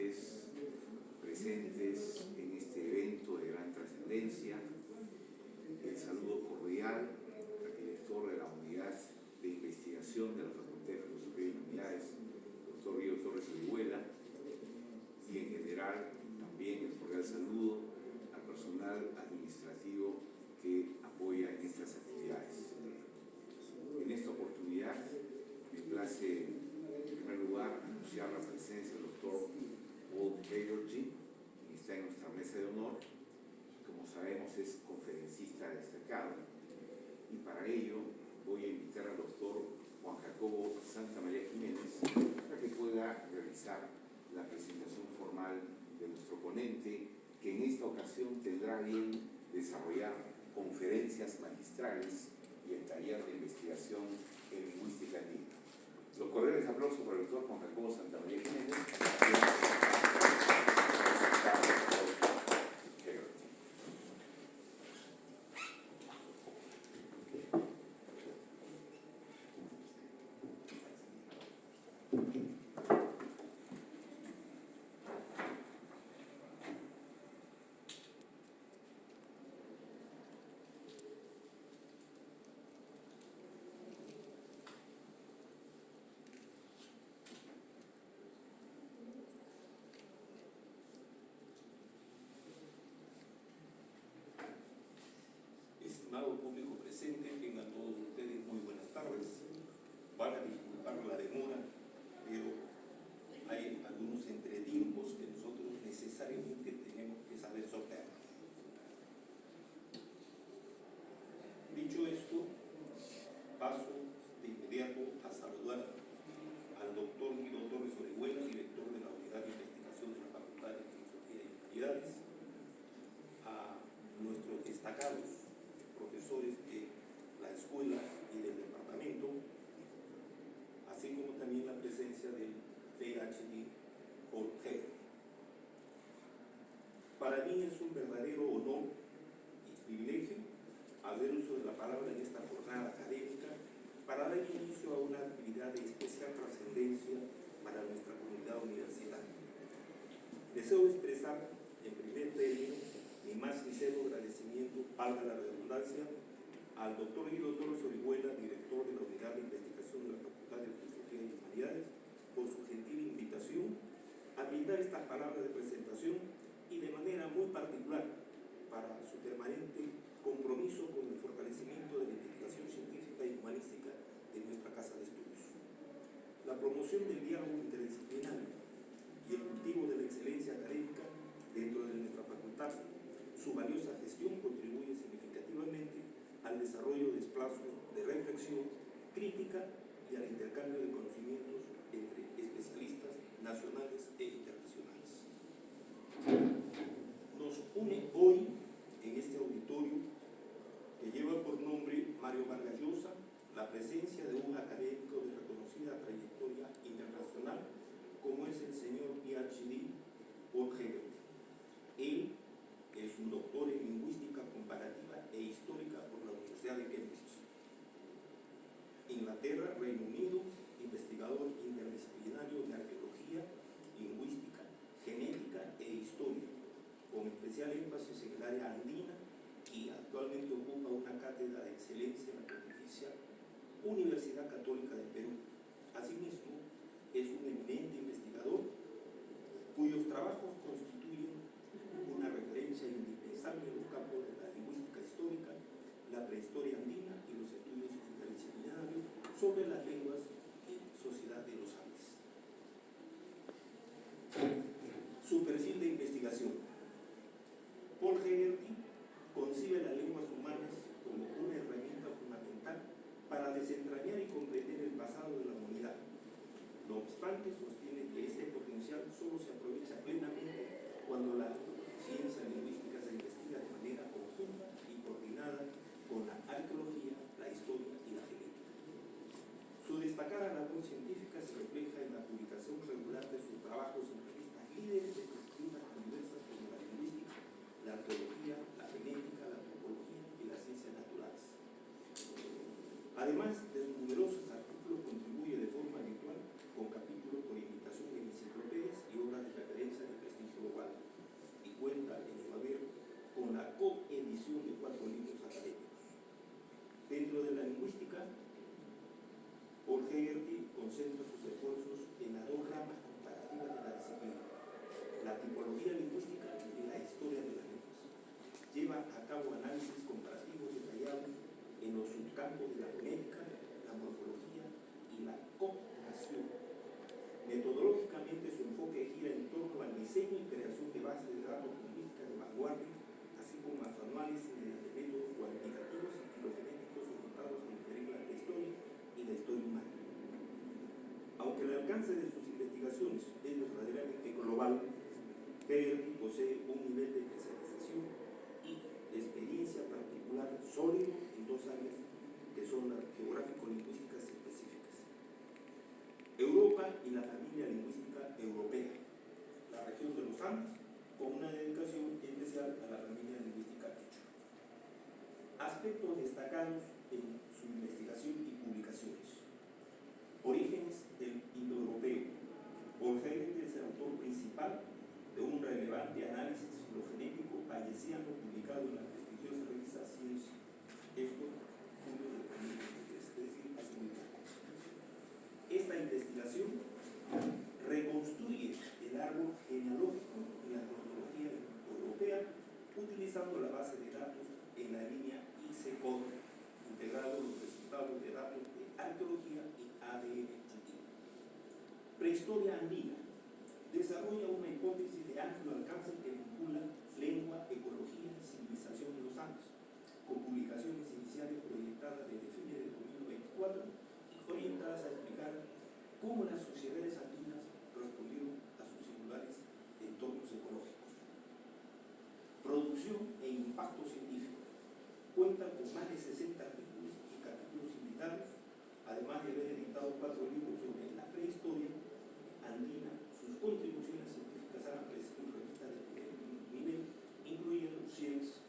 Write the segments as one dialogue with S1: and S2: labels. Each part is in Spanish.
S1: autoridades presentes en este evento de gran trascendencia. El saludo cordial al director de la Unidad de Investigación de la Facultad de Filosofía y Humanidades, doctor Guido Torres Orihuela, y en general también el cordial saludo al personal administrativo que apoya en estas actividades. En esta oportunidad me place en primer lugar anunciar la presencia del doctor Paul Hegarty, que está en nuestra mesa de honor. Como sabemos, es conferencista destacado, y para ello voy a invitar al doctor Juan Jacobo Santamaría Jiménez para que pueda realizar la presentación formal de nuestro ponente, que en esta ocasión tendrá bien desarrollar conferencias magistrales y el taller de investigación en lingüística andina. Los cordiales aplausos para el doctor Juan Jacobo Santamaría Jiménez.
S2: Estimado público presente, tengan todos ustedes muy buenas tardes. Van a disculpar la demora, pero hay algunos entretiempos que nosotros necesariamente tenemos que saber sortear. Dicho esto, paso de inmediato a saludar al doctor Guido Torres Orihuela, director de la Unidad de Investigación de la Facultad de Filosofía y Humanidades, a nuestros destacados profesores de la escuela y del departamento, así como también la presencia del PhD Paul Hegarty. Para mí es un verdadero honor y privilegio hacer uso de la palabra en esta jornada académica para dar inicio a una actividad de especial trascendencia para nuestra comunidad universitaria. Deseo expresar en primer término mi más sincero agradecimiento, valga la redundancia, al doctor Guido Torres Orihuela, director de la Unidad de Investigación de la Facultad de Filosofía y Humanidades, por su gentil invitación a brindar esta palabra de presentación y de manera muy particular para su permanente compromiso con el fortalecimiento de la investigación científica y humanística de nuestra casa de estudios. La promoción del diálogo interdisciplinario y el cultivo de la excelencia académica dentro de nuestra facultad. Su valiosa gestión contribuye significativamente al desarrollo de espacios de reflexión crítica y al intercambio de conocimientos entre especialistas nacionales e internacionales. Nos une hoy en este auditorio, que lleva por nombre Mario Vargas Llosa, la presencia de un académico de reconocida trayectoria internacional como es el señor PhD Paul Hegarty. Él es un doctor en lingüística comparativa e histórica por la Universidad de Cambridge, Inglaterra, Reino Unido, investigador interdisciplinario en arqueología, lingüística, genética e historia, con especial énfasis en el área andina, y actualmente ocupa una cátedra de excelencia en la Pontificia Universidad Católica del Perú. Asimismo, es un eminente investigador cuyos trabajos constituyen una referencia indispensable en los campos de la lingüística histórica, la prehistoria andina y los estudios interdisciplinarios sobre las lenguas y sociedad de los Andes. Su perfil de investigación. Paul Hegarty concibe las lenguas humanas como una herramienta fundamental para desentrañar y comprender el pasado de la humanidad. No obstante, sostiene que este potencial solo se aprovecha plenamente cuando la ciencia lingüística se investiga de manera conjunta y coordinada con la arqueología, la historia y la genética. Su destacada labor científica se refleja en la publicación regular de sus trabajos en revistas líderes de disciplinas tan diversas como la lingüística, la arqueología, la genética, la antropología y las ciencias naturales. Además de sus numerosos artículos, contribuye de forma habitual con capítulos por invitación en enciclopedias y obras de referencia Hegarty concentra sus esfuerzos en las dos ramas comparativas de la disciplina, la tipología lingüística y la historia de las lenguas. Lleva a cabo análisis comparativos detallados en los subcampos de la fonética, la morfología y la conjugación. Metodológicamente, su enfoque gira en torno al diseño y creación de bases de datos lingüísticas de vanguardia, así como a su análisis mediante métodos cuantitativos y filogenéticos orientados a inferir la prehistoria y la historia humana. Aunque el alcance de sus investigaciones es verdaderamente global, Hegarty posee un nivel de especialización y experiencia particular sólido en dos áreas que son las geográfico-lingüísticas específicas: Europa y la familia lingüística europea, la región de los Andes, con una dedicación especial a la familia lingüística quechua. Aspectos destacados en su investigación y publicaciones. Orígenes del indoeuropeo. Hegarty es el autor principal de un relevante análisis filogenético bayesiano publicado en la prestigiosa revista Science. Esto julio de 2023, es decir, hace muy poco. Esta investigación reconstruye el árbol genealógico en la cronología europea utilizando la base de datos en la línea ICOD, integrado los resultados de datos de arqueología y ADN andino. Prehistoria andina. Desarrolla una hipótesis de amplio alcance que vincula lengua, ecología y civilización en los Andes, con publicaciones iniciales proyectadas desde fines de 2024 y orientadas a explicar cómo las sociedades andinas respondieron a sus singulares entornos ecológicos. Producción e impacto científico. Cuenta con más de 60 artículos y capítulos invitados, además de haber editado 4 libros sobre la prehistoria andina. Sus contribuciones científicas han aparecido en revistas de primer nivel, incluyendo Science,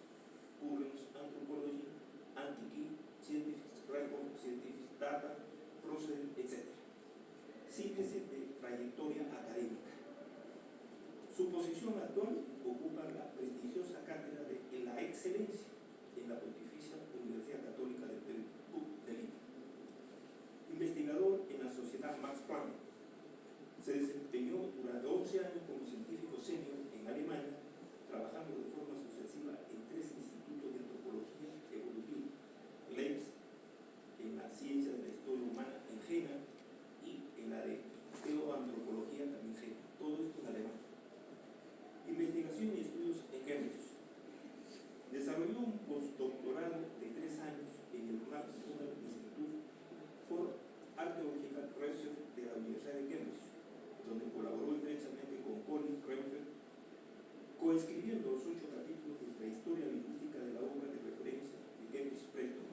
S2: Currents, Anthropology, Antiquity, Scientific Record, Scientific Data, Procedure, etc. Síntesis de trayectoria académica. Su posición actual ocupa la prestigiosa cátedra de la excelencia en la Pontificia Universidad Católica del Perú, de Lima. Investigador en la Sociedad Max Planck. Se desempeñó durante 11 años como científico senior en Alemania, trabajando de forma sucesiva en 3 institutos de antropología evolutiva, Leibniz, en la ciencia de la historia humana en Jena y en la de geoantropología también Jena, todo esto en Alemania. Investigación y estudios en Cambridge. Desarrolló un postdoctorado de 3 años en el National Institute for Archaeological Research de la Universidad de Cambridge, donde colaboró estrechamente con Colin Kreufer, coescribiendo los 8 capítulos de la historia lingüística de la obra de referencia de Cambridge Preston.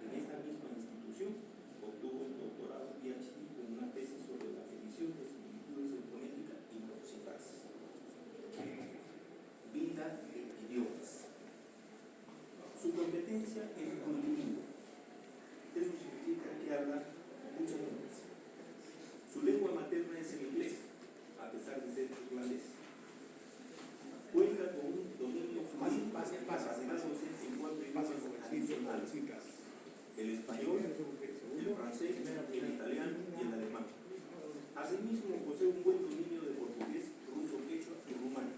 S2: En esta misma institución obtuvo un doctorado PhD con una tesis sobre la medición de similitudes en fonética y morfosintaxis. Vida en idiomas. Su competencia es multilingüe. Eso significa que habla muchas lenguas. Su lengua materna es el inglés, a pesar de ser irlandés. Cuenta con un dominio fluido basándose en 4 idiomas adicionales: el español, el francés, el italiano y el alemán. Asimismo, posee un buen dominio de portugués, ruso, quechua y rumano.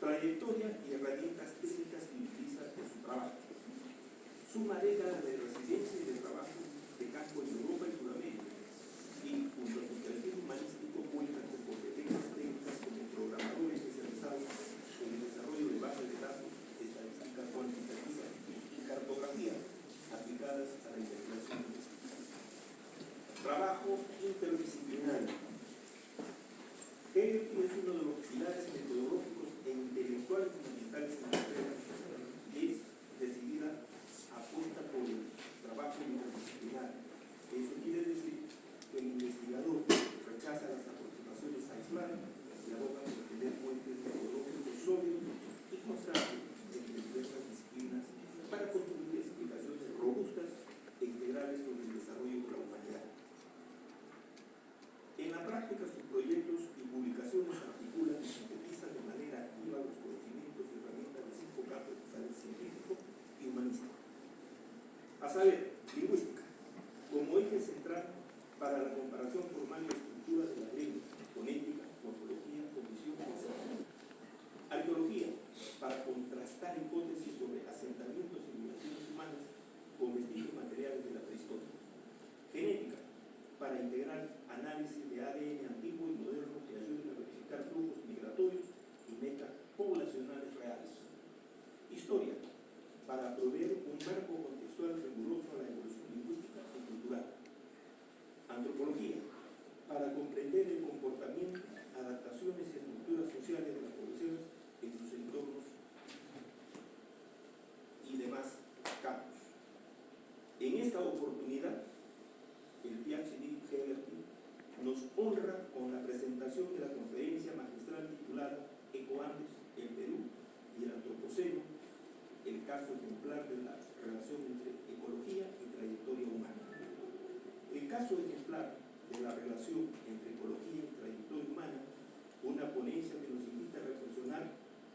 S2: Trayectoria y herramientas técnicas que utiliza en su trabajo. Suma décadas de residencia y de trabajo de campo en Europa y Sudamérica, y junto a su perfil humanístico cuenta con competencias técnicas como programador especializado en el desarrollo de bases de datos, estadística cuantitativa y cartografía aplicadas a la investigación lingüística. Trabajo interdisciplinario. Hegarty es uno de los pilares metodológicos e intelectuales fundamentales en la carrera y es decidida apuesta por el trabajo interdisciplinario. Eso quiere decir que el investigador rechaza las aproximaciones aisladas y aboga por tener fuentes metodológicos sólidos y constantes entre diversas disciplinas para construir explicaciones robustas e integrales sobre el desarrollo de la humanidad. En la práctica, sus proyectos y publicaciones articulan y sintetizan de manera activa los conocimientos y herramientas de 5 campos de saber científico y humanístico. A saber, lingüística, como eje central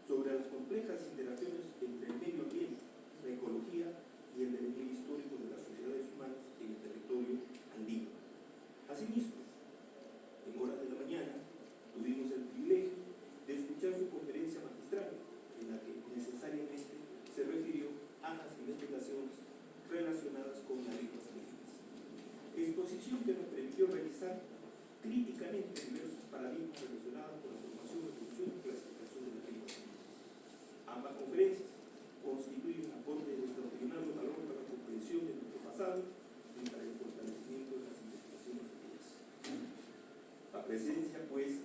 S2: sobre las complejas interacciones entre el medio ambiente, la ecología y el devenir histórico de las sociedades humanas en el territorio andino. Asimismo, en horas de la mañana tuvimos el privilegio de escuchar su conferencia magistral, en la que necesariamente se refirió a las investigaciones relacionadas con las lenguas indígenas. Exposición que nos permitió revisar críticamente diversos paradigmas relacionados con la formación, evolución y clasificación de las lenguas indígenas. Ambas conferencias constituyen un aporte de extraordinario valor para la comprensión de nuestro pasado y para el fortalecimiento de las investigaciones futuras. La presencia, pues,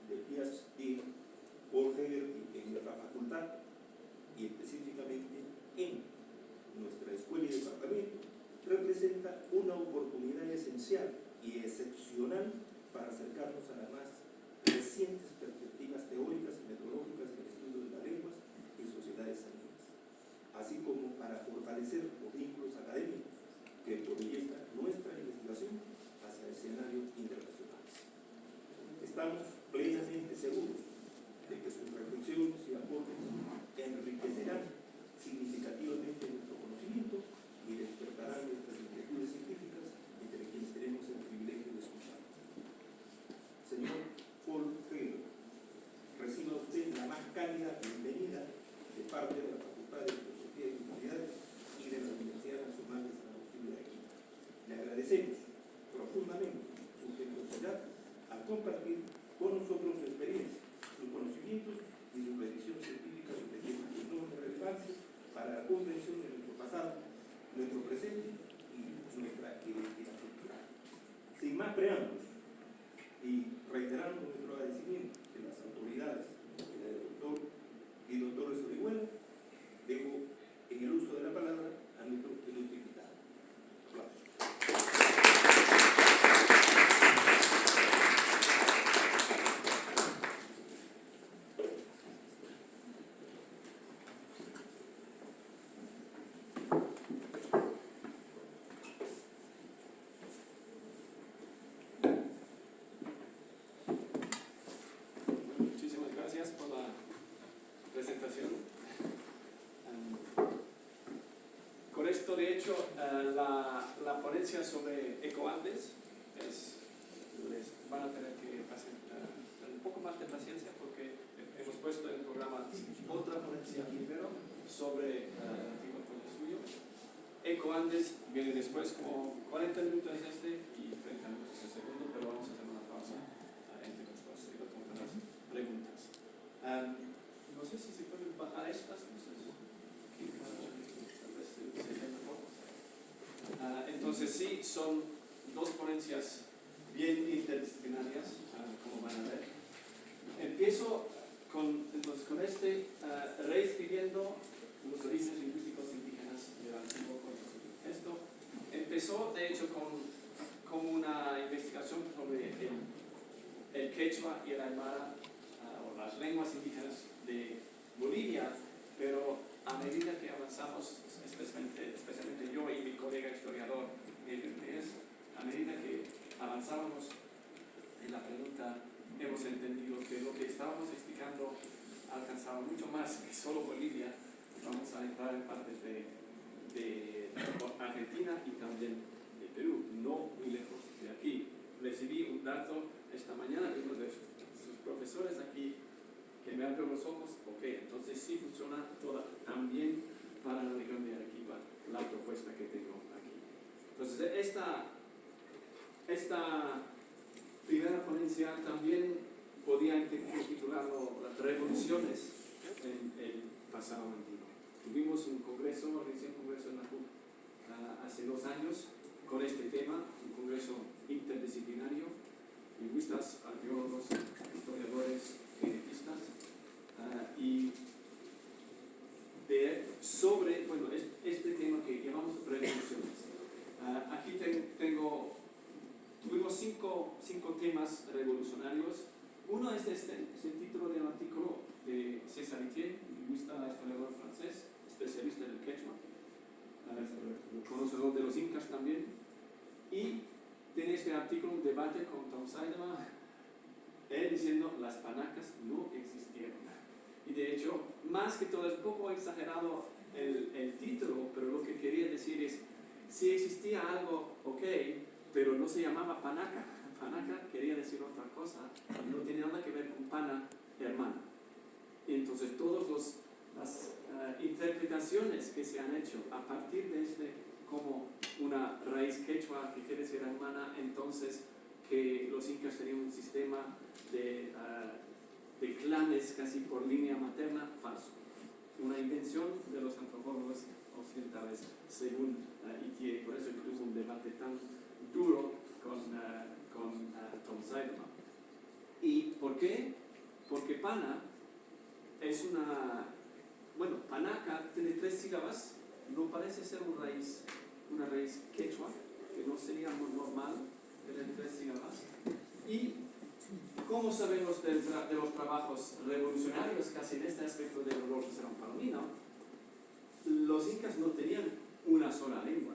S2: de PhD Paul Hegarty en nuestra facultad y específicamente en nuestra escuela y departamento representa una oportunidad esencial y excepcional para acercarnos a las más recientes perspectivas teóricas y metodológicas del estudio de las lenguas y sociedades andinas, así como para fortalecer los vínculos académicos que proyecta nuestra investigación hacia escenarios internacionales. Estamos plenamente seguros de que sus reflexiones y aportes enriquecerán significativamente nuestro conocimiento y despertarán nuestras inquietudes científicas entre quienes tenemos el privilegio de escuchar. Señor Paul Hegarty, reciba usted la más cálida bienvenida de parte de la Facultad de Filosofía y Humanidades y de la Universidad Nacional de San Agustín de Arequipa. Le agradecemos profundamente su generosidad al compartir con nosotros su experiencia, sus conocimientos y su predicción científica sobre temas de enorme relevancia para la comprensión de nuestro pasado, nuestro presente y nuestra identidad cultural. Sin más preámbulos, y reiterando nuestro agradecimiento de las autoridades, de la doctor y doctor Orihuela, dejo en el uso de la palabra a nuestro invitado. Aplausos.
S3: Muchísimas gracias por la presentación. Con esto, de hecho, la ponencia sobre Ecoandes les van a tener que hacer un poco más de paciencia porque hemos puesto en el programa otra ponencia primero sobre el suyo. Ecoandes viene después, como 40 minutos y 30 minutos el segundo, pero vamos a hacer una pausa entre los dos y responder las preguntas. No sé si se pueden bajar estas cosas. Tal vez se ven mejor. Entonces sí, son dos ponencias bien interdisciplinarias, como van a ver. Empiezo con reescribiendo los orígenes lingüísticos indígenas del antiguo conocimiento. Esto empezó, de hecho, con una investigación sobre el quechua y el aymara, o las lenguas indígenas de Bolivia, pero a medida que avanzamos, especialmente yo y mi colega historiador Miguel Díaz, a medida que avanzábamos en la pregunta, hemos entendido que lo que estábamos explicando alcanzaba mucho más que solo Bolivia. Vamos a entrar en partes de Argentina y también de Perú, no muy lejos de aquí. Recibí un dato esta mañana de uno de sus profesores aquí que me abrió los ojos. Ok, entonces sí funciona también para la región de Arequipa la propuesta que tengo aquí. Entonces esta primera ponencia también podía titularlo las revoluciones en el pasado antiguo. Tuvimos un congreso, organizé un congreso en la CUP hace 2 años con este tema, un congreso interdisciplinario, lingüistas, arqueólogos, historiadores, genetistas, y sobre este tema que llamamos revoluciones. Aquí tuvimos cinco temas revolucionarios. Uno es el título del artículo de César Etienne, lingüista historiador francés, especialista en el quechua, conocedor de los incas también, y tiene este artículo, un debate con Tom Seidemann, él diciendo las panacas no existieron. Y de hecho, más que todo, es un poco exagerado el título, pero lo que quería decir es, si existía algo, ok, pero no se llamaba Panaca. Panaca quería decir otra cosa, no tiene nada que ver con pana, hermana. Y entonces todas las interpretaciones que se han hecho a partir de este como una raíz quechua que quiere decir hermana, entonces que los incas tenían un sistema de clanes casi por línea materna, falso. Una invención de los antropólogos occidentales, según Itier, por eso tuvo un debate tan duro con Tom Seidelman. ¿Y por qué? Porque pana es bueno, panaca tiene 3 sílabas, no parece ser una raíz quechua, que no sería muy normal tener 3 sílabas. Y como sabemos de los trabajos revolucionarios, casi en este aspecto de Rodolfo Serrón Palomino, los incas no tenían una sola lengua.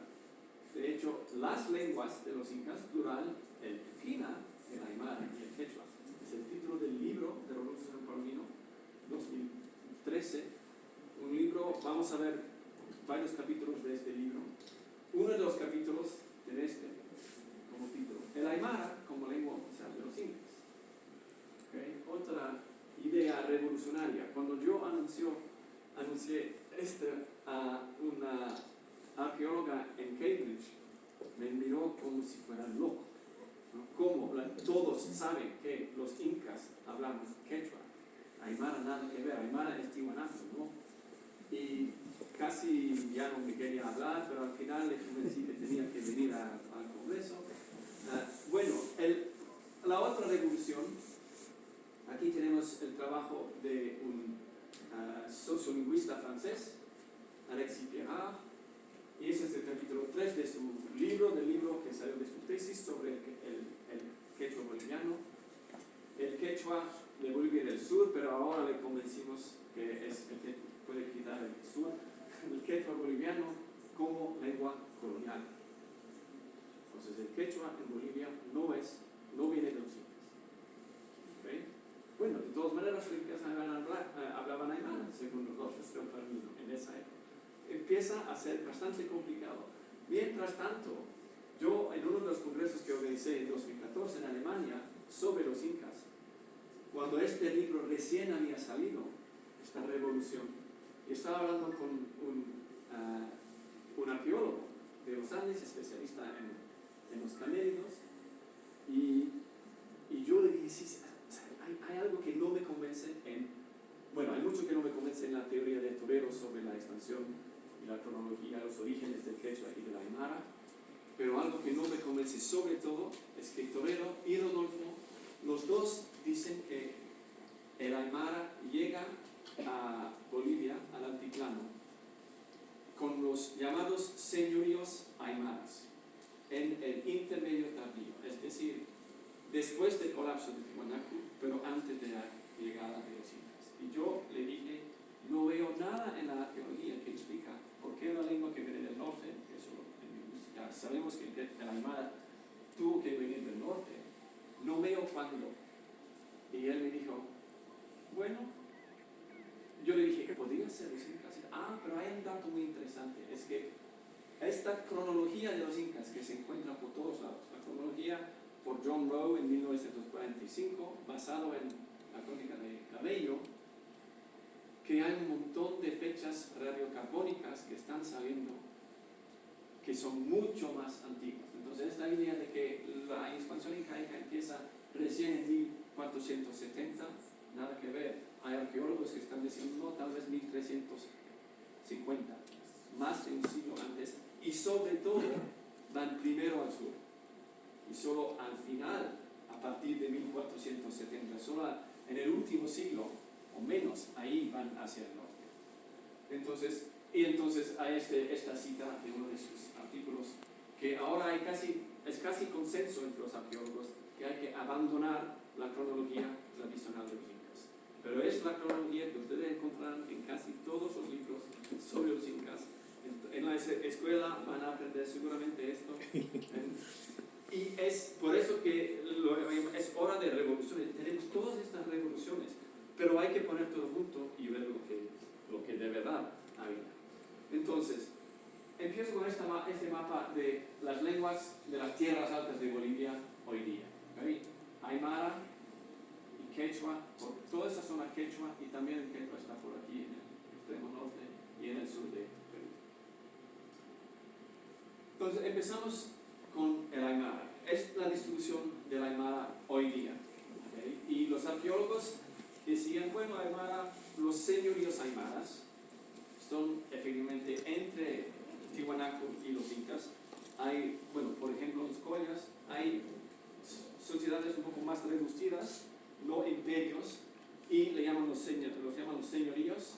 S3: De hecho, las lenguas de los incas, plural, el quina, el aymara y el quechua. Es el título del libro de Rodolfo Serrón Palomino, 2013. Un libro, vamos a ver varios capítulos de este libro. Uno de los capítulos tiene este como título, el aymara como lengua oficial de los incas. Okay. Otra idea revolucionaria, cuando yo anuncié a una arqueóloga en Cambridge, me miró como si fuera loco, ¿no? Como todos saben que los incas hablamos quechua, aymara nada que ver, aymara es tiwanaku, ¿no? Y casi ya no me quería hablar, pero al final le convencí que tenía que venir al Congreso. Bueno, la otra revolución, aquí tenemos el trabajo de un sociolingüista francés, Alexis Pierrat, y ese es el capítulo 3 de su libro, del libro que salió de su tesis sobre el quechua boliviano. El quechua de Bolivia del sur, pero ahora le convencimos que es el que puede quitar el sur, el quechua boliviano como lengua colonial. Entonces el quechua en Bolivia no viene de los incas. ¿Okay? Bueno, de todas maneras los incas hablaban aymara, según los otros en esa época. Empieza a ser bastante complicado. Mientras tanto, yo en uno de los congresos que organicé en 2014 en Alemania sobre los incas, cuando este libro recién había salido, esta revolución, y estaba hablando con un arqueólogo de los Andes, especialista en los camélidos, y yo le dije, sí, hay algo que no me convence bueno, hay mucho que no me convence en la teoría de Torero sobre la expansión y la cronología, los orígenes del quechua y de la aymara, pero algo que no me convence sobre todo es que Torero y Rodolfo, los dos dicen que el aymara llega a Bolivia, al altiplano, con los llamados señoríos aymaras, en el intermedio tardío, es decir, después del colapso de Tiwanaku, pero antes de la llegada de los incas. Y yo le dije, no veo nada en la arqueología que explica por qué una lengua que viene del norte, que eso ya sabemos que el aymara tuvo que venir del norte, no veo cuándo. Y él me dijo, bueno, yo le dije que podría ser los incas. Pero hay un dato muy interesante, es que esta cronología de los incas que se encuentra por todos lados, la cronología por John Rowe en 1945, basado en la crónica de Cabello, que hay un montón de fechas radiocarbónicas que están saliendo que son mucho más antiguas. Entonces esta idea de que la expansión incaica empieza recién en 1470, nada que ver. Hay arqueólogos que están diciendo, no, tal vez 1350, más de un siglo antes, y sobre todo van primero al sur, y solo al final, a partir de 1470, solo en el último siglo o menos, ahí van hacia el norte. Entonces hay esta cita de uno de sus artículos, que ahora es casi consenso entre los arqueólogos que hay que abandonar la cronología tradicional de los incas. Pero es la cronología que ustedes encontrarán en casi todos los libros sobre los incas. En la escuela van a aprender seguramente esto. Y es por eso que es hora de revoluciones. Tenemos todas estas revoluciones, pero hay que poner todo junto y ver lo que de verdad había. Entonces, empiezo con este mapa de las lenguas de las tierras altas de Bolivia hoy día. ¿Okay? Aymara y Quechua, por toda esa zona Quechua, y también el Quechua está por aquí en el extremo norte y en el sur de Perú. Entonces, empezamos con el Aymara. Es la distribución del Aymara hoy día. ¿Okay? Y los arqueólogos decían, bueno, Aymara, los señoríos aymaras son efectivamente entre Tiwanaku y los incas. Hay, bueno, por ejemplo, en los collas hay sociedades un poco más reducidas, no imperios, y los llaman los señoríos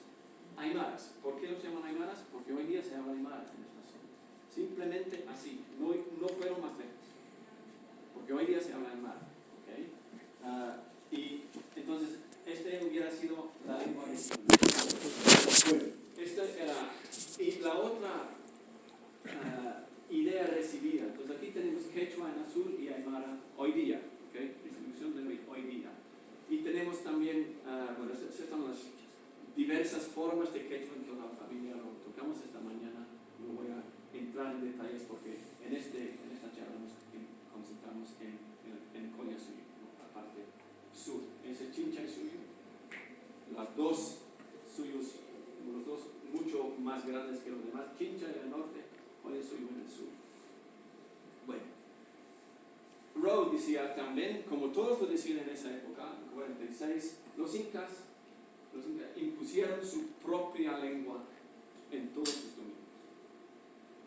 S3: aymaras. ¿Por qué los llaman aymaras? Porque hoy día se habla aymara en esta zona. Simplemente así, no fueron más lejos. Porque hoy día se habla aymara. ¿Okay? Y entonces, este hubiera sido la lengua de bueno, esta era, y la otra idea recibida. Entonces aquí tenemos Quechua en azul y Aymara hoy día, ¿okay? Distribución de hoy día. Y tenemos también, bueno, estas son las diversas formas de Quechua en toda la familia, lo tocamos esta mañana, no voy a entrar en detalles porque en esta charla nos concentramos en Colla Suyo, ¿no? La parte sur, ese Chincha y Suyo, las dos suyos, los dos mucho más grandes que los demás, Chincha en el norte, Colla Suyo en el sur. Bueno, Rowe decía también, como todos lo decían en esa época, en 46, los incas impusieron su propia lengua en todos sus dominios.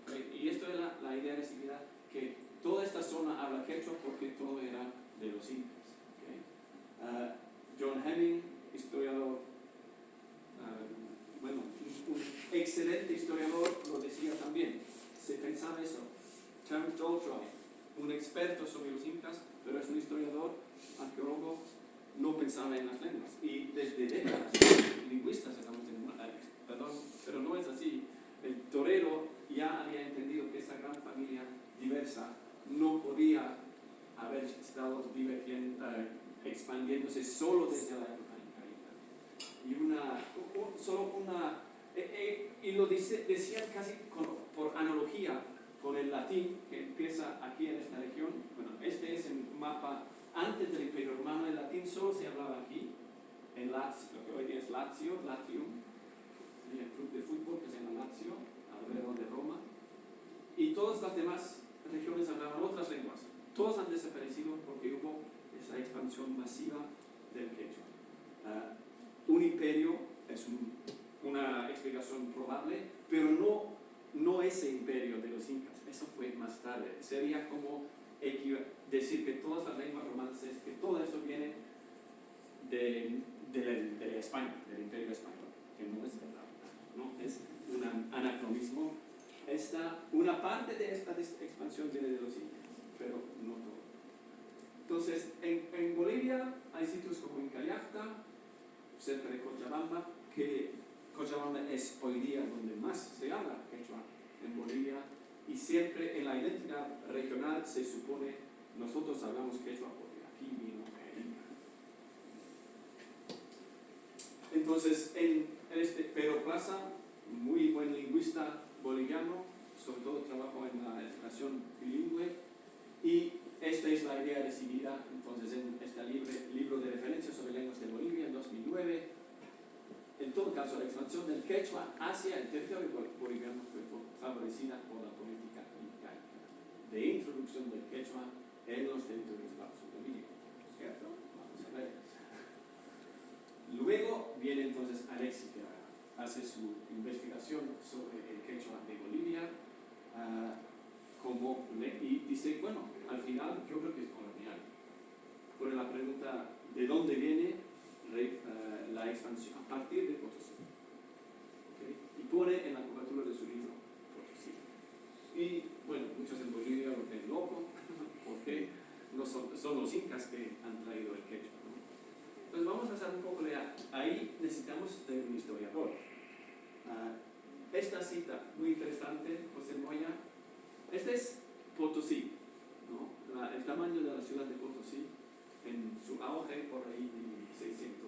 S3: ¿Okay? Y esto es la idea recibida, que toda esta zona habla quechua porque todo era de los incas. ¿Okay? John Hemming, historiador, bueno, un excelente historiador, lo decía también. Se pensaba eso. Terence Daltrey, un experto sobre los incas, pero es un historiador, arqueólogo, no pensaba en las lenguas. Y desde décadas, lingüistas estamos teniendo, perdón, pero no es así. El torero ya había entendido que esa gran familia diversa no podía haber estado expandiéndose solo desde la época incaica. Y lo decían casi por analogía con el latín que empieza aquí en esta región. Bueno, este es el mapa antes del Imperio Romano. El latín solo se hablaba aquí, en Lazio, lo que hoy día es Latium, el club de fútbol que se llama Lazio, alrededor de Roma. Y todas las demás regiones hablaban otras lenguas. Todos han desaparecido porque hubo esa expansión masiva del quechua. Un imperio es una explicación probable, pero no ese imperio de los incas. Eso fue más tarde. Sería como decir que todas las lenguas romances, que todo esto viene de España, del imperio español, que no es verdad, ¿no? Es un anacronismo. Una parte de esta expansión viene de los incas, pero no todo. Entonces, en Bolivia hay sitios como Incayacta, cerca de Cochabamba, que Cochabamba es hoy día donde más se habla quechua en Bolivia, y siempre en la identidad regional se supone nosotros hablamos quechua porque aquí vino el Inca. Entonces, Pedro Plaza, muy buen lingüista boliviano, sobre todo trabajó en la educación bilingüe, y esta es la idea recibida entonces en este libro de referencia sobre lenguas de Bolivia en 2009. En todo caso, la expansión del quechua hacia el territorio boliviano fue favorecida por la política incaica de introducción del quechua en los territorios bajos de Bolivia. ¿Cierto? Vamos a ver. Luego viene entonces Alexi, que hace su investigación sobre el quechua de Bolivia, y dice, bueno, al final yo creo que es colonial. Pone la pregunta, ¿de dónde viene la expansión? A partir de Potosí. ¿Okay? Y pone en la cobertura de su libro Potosí. Y bueno, muchos en Bolivia lo ven loco, porque no son los incas que han traído el quechua, ¿no? Entonces vamos a hacer un poco de ahí necesitamos de un historiador. Esta cita muy interesante, José Moya. Este es Potosí, ¿no? El tamaño de la ciudad de Potosí en su auge por ahí de 1650,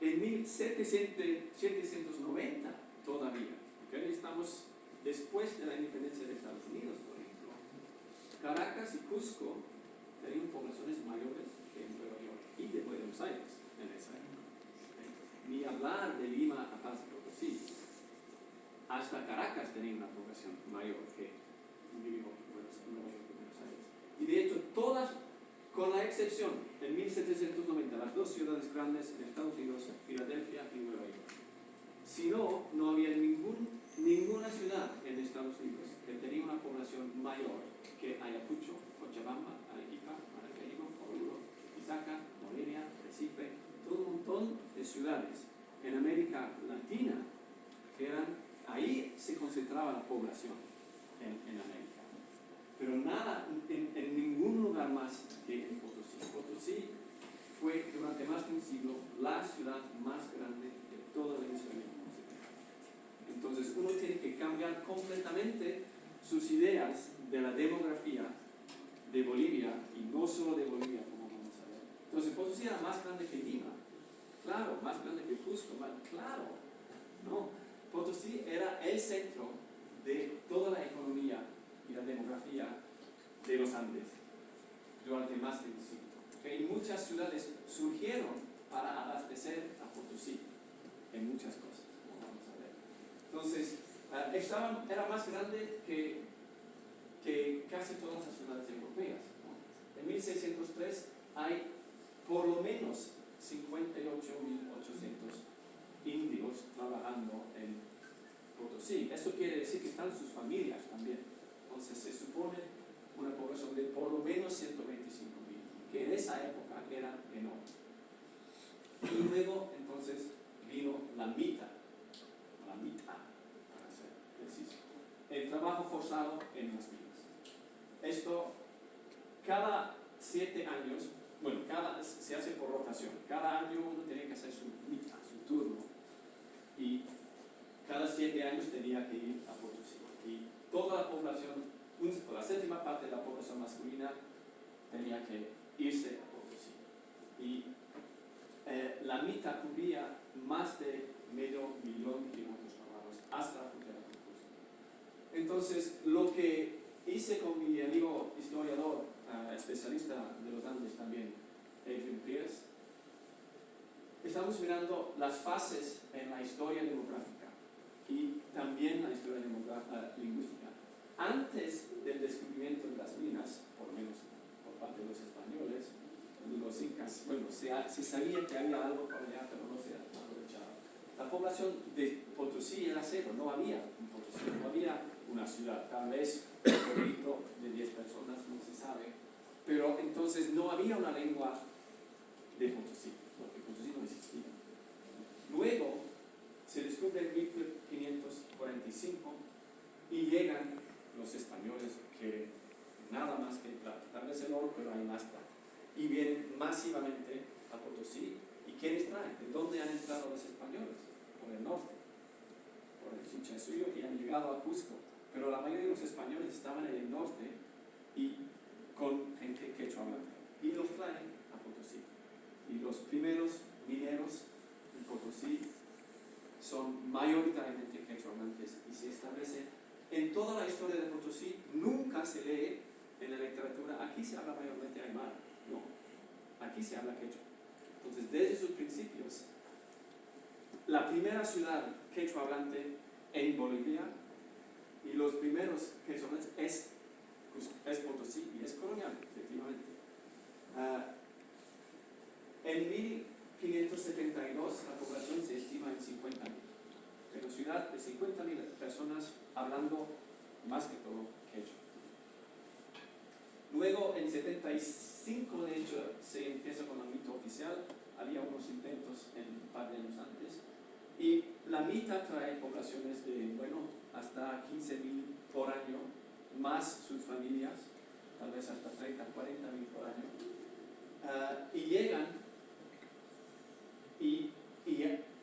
S3: en 1790 todavía. ¿Okay? Estamos después de la independencia de Estados Unidos, por ejemplo. Caracas y Cusco tenían poblaciones mayores que en Nueva York y de Buenos Aires en esa época. ¿Okay? Ni hablar de Lima a Paz Potosí. Hasta Caracas tenía una población mayor que Nueva York y Buenos Aires. Y de hecho, todas, con la excepción, en 1790, las dos ciudades grandes en Estados Unidos, Filadelfia y Nueva York. Si no, no había ninguna ciudad en Estados Unidos que tenía una población mayor que Ayacucho, Cochabamba, Arequipa, Maracaibo, Oruro, Pisaca, Morelia, Recife, todo un montón de ciudades en América Latina que eran. Ahí se concentraba la población en América. Pero nada, en ningún lugar más que en Potosí. Potosí fue durante más de un siglo la ciudad más grande de toda la hemisferio occidental. Entonces uno tiene que cambiar completamente sus ideas de la demografía de Bolivia, y no solo de Bolivia, como vamos a ver. Entonces Potosí era más grande que Lima. Claro, más grande que Cusco, claro. No. Potosí era el centro de toda la economía y la demografía de los Andes durante más de un siglo. ¿Okay? Y muchas ciudades surgieron para abastecer a Potosí en muchas cosas, como vamos a ver. Entonces, era más grande que casi todas las ciudades europeas, ¿no? En 1603 hay por lo menos 58.800 indios trabajando en Potosí. Eso quiere decir que están sus familias también. Entonces se supone una población de por lo menos 125.000, que en esa época era enorme. Y luego entonces vino la mitad, para ser preciso, el trabajo forzado en las minas. Esto cada 7 años, bueno, se hace por rotación. Cada año uno tenía que hacer su mitad, su turno. Y cada 7 años tenía que ir a Potosí. Y toda la población, la séptima parte de la población masculina tenía que irse a Potosí. Y la mitad cubría más de 500.000 kilómetros cuadrados hasta la frontera con Cusco. Entonces, lo que hice con mi amigo historiador, especialista de los Andes también, Adrian Pierce, estamos mirando las fases en la historia demográfica y también la historia lingüística. Antes del descubrimiento de las minas, por lo menos por parte de los españoles, los incas, bueno, se sabía que había algo por allá, pero no se aprovechaba. La población de Potosí era cero, no había un Potosí, no había una ciudad, tal vez un pueblito de 10 personas, no se sabe, pero entonces no había una lengua de Potosí, porque Potosí no existía. Luego se descubre en 1545 y llegan los españoles que nada más que plata, tal vez el oro, pero hay más plata. Y vienen masivamente a Potosí. ¿Y quiénes traen? ¿De dónde han entrado los españoles? Por el norte, por el Chinchasuyo, y han llegado a Cusco. Pero la mayoría de los españoles estaban en el norte y con gente quechua hablante. Y los traen a Potosí. Y los primeros mineros en Potosí son mayoritariamente quechua hablantes y se establece en toda la historia de Potosí. Nunca se lee en la literatura, aquí se habla mayormente aymara. No, aquí se habla quechua. Entonces, desde sus principios, la primera ciudad quechua hablante en Bolivia y los primeros quechua hablantes es Potosí y es colonial, efectivamente. En 1572 la población se estima en 50.000. Pero ciudad de 50.000 personas hablando más que todo quechua. Luego, en 75, de hecho, se empieza con la mito oficial. Había unos intentos un par de años antes. Y la mita trae poblaciones de, bueno, hasta 15.000 por año, más sus familias, tal vez hasta 30, 40.000 por año. Y llegan, y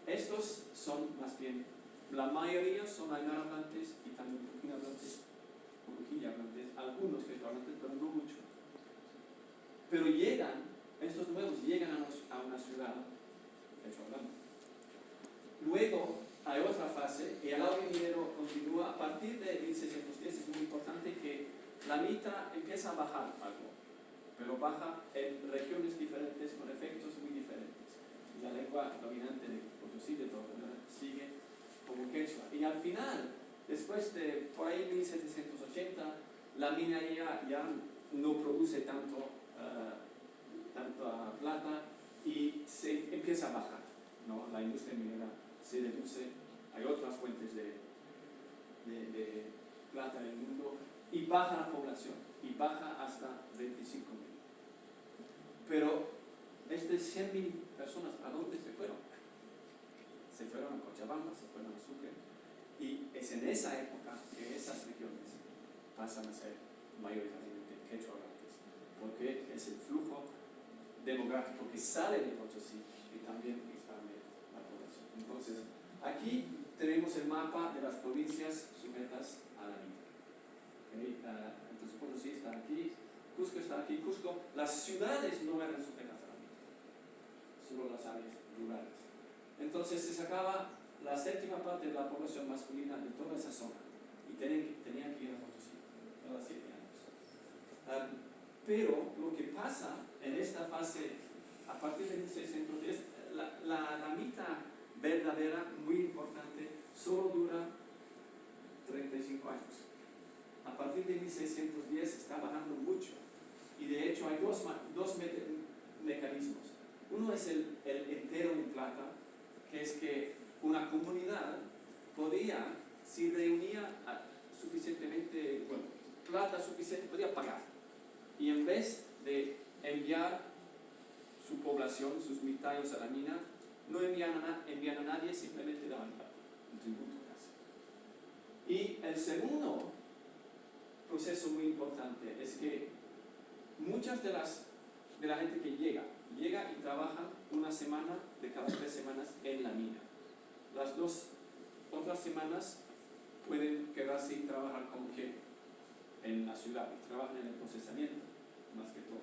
S3: estos son más bien, la mayoría son aymara hablantes y también luquilla hablantes, algunos quechua hablantes, pero no mucho. Pero estos nuevos llegan a una ciudad quechua hablante. fase y el auge minero continúa. A partir de 1610 es muy importante que la mita empieza a bajar algo, pero baja en regiones diferentes con efectos muy diferentes. Y la lengua dominante de Potosí de todas maneras sigue como quechua. Y al final, después de por ahí 1780, la minería ya no produce tanta plata y se empieza a bajar, ¿no? La industria minera se reduce, hay otras fuentes de plata en el mundo y baja la población y baja hasta 25.000. Pero estas 100.000 personas, ¿a dónde se fueron? Se fueron a Cochabamba, se fueron a Sucre, y es en esa época que esas regiones pasan a ser mayoritariamente quechua hablantes, porque es el flujo demográfico que sale de Potosí y también expande la población. Entonces, aquí tenemos el mapa de las provincias sujetas a la mita. ¿Okay? Entonces, Potosí está aquí, Cusco está aquí. Cusco, las ciudades no eran sujetas a la mita, solo las áreas rurales. Entonces, se sacaba la séptima parte de la población masculina de toda esa zona y tenían que ir a Potosí cada 7 años. Pero lo que pasa en esta fase, a partir de 1610, la mita verdadera, muy importante, solo dura 35 años. A partir de 1610 está bajando mucho. Y de hecho hay dos mecanismos. Uno es el entero en plata, que es que una comunidad podía, si reunía suficientemente, plata suficiente, podía pagar. Y en vez de enviar su población, sus mitayos a la mina, no envían a nadie, simplemente daban plata, un tributo casi. Y el segundo proceso muy importante es que muchas de la gente que llega y trabaja una semana de cada 3 semanas en la mina. Las 2 otras semanas pueden quedarse y trabajar como que en la ciudad, y trabajan en el procesamiento, más que todo,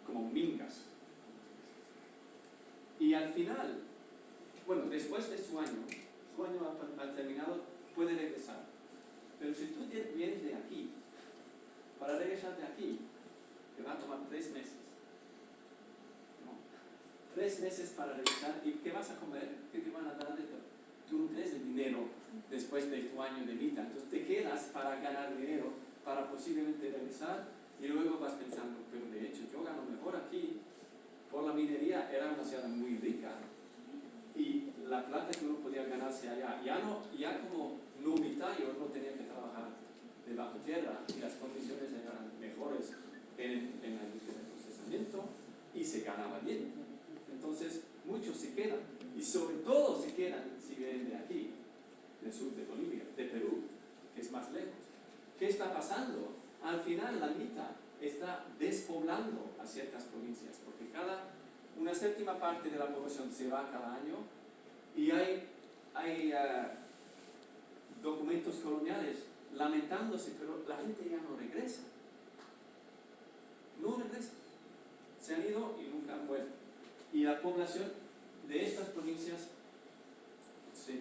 S3: como mingas. Y al final, después de su año ha terminado, puede regresar. Pero si tú vienes de aquí, para regresar de aquí, te va a tomar 3 meses. ¿No? 3 meses para regresar. ¿Y qué vas a comer? ¿Qué te van a dar? Tú no tienes el dinero después de tu año de mita. Entonces te quedas para ganar dinero, para posiblemente regresar, y luego vas pensando, pero de hecho yo gano mejor aquí. Por la minería era una ciudad muy rica. Y la plata que uno podía ganarse allá, ya como no mitayo, no tenía que trabajar debajo tierra y las condiciones eran mejores en la industria del procesamiento y se ganaba bien. Entonces muchos se quedan, y sobre todo se quedan si vienen de aquí, del sur de Bolivia, de Perú, que es más lejos. ¿Qué está pasando? Al final la mita está despoblando a ciertas provincias, porque una séptima parte de la población se va cada año, y hay documentos coloniales lamentándose, pero la gente ya no regresa. No regresa. Se han ido y nunca han vuelto. Y la población de estas provincias se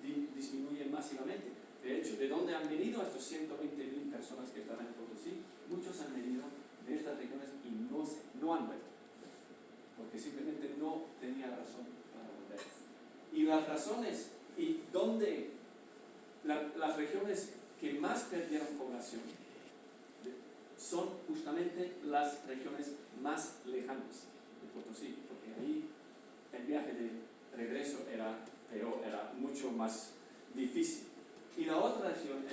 S3: disminuye masivamente. De hecho, ¿de dónde han venido estos 120.000 personas que estaban en Potosí? Muchos han venido de estas regiones y no han vuelto, porque simplemente no tenía razón para volver. Y las razones, y donde las regiones que más perdieron población son justamente las regiones más lejanas de Potosí, porque ahí el viaje de regreso era peor, era mucho más difícil. Y la otra región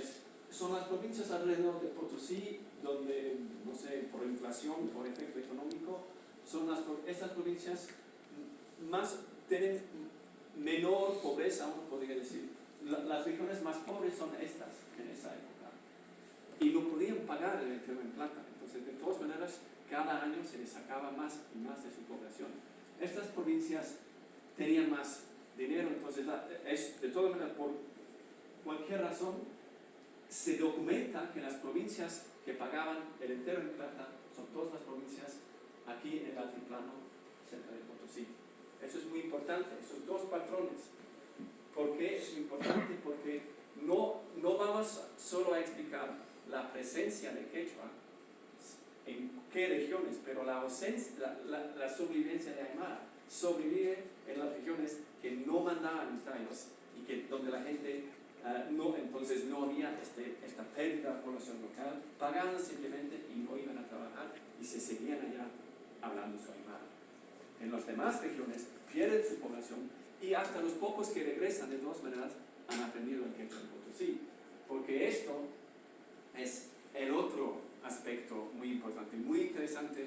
S3: son las provincias alrededor de Potosí, donde, no sé, por inflación, por efecto económico, estas provincias tienen menor pobreza, uno podría decir. Las regiones más pobres son estas en esa época, y no podían pagar el entero en plata. Entonces, de todas maneras, cada año se les sacaba más y más de su población. Estas provincias tenían más dinero, entonces de todas maneras, por cualquier razón, se documenta que las provincias que pagaban el entero en plata son todas las provincias aquí en el altiplano cerca de Potosí. Eso es muy importante, esos 2 patrones. ¿Por qué es importante? Porque no vamos solo a explicar la presencia de quechua en qué regiones, pero la sobrevivencia de Aymara sobrevive en las regiones que no mandaban mixtayos y que donde la gente entonces no había esta pérdida de población local, pagaban simplemente y no iban a trabajar y se seguían allá hablando su Aymara. En las demás regiones pierden su población y hasta los pocos que regresan de todas maneras han aprendido el quechua en Potosí, porque esto es el otro aspecto muy importante, muy interesante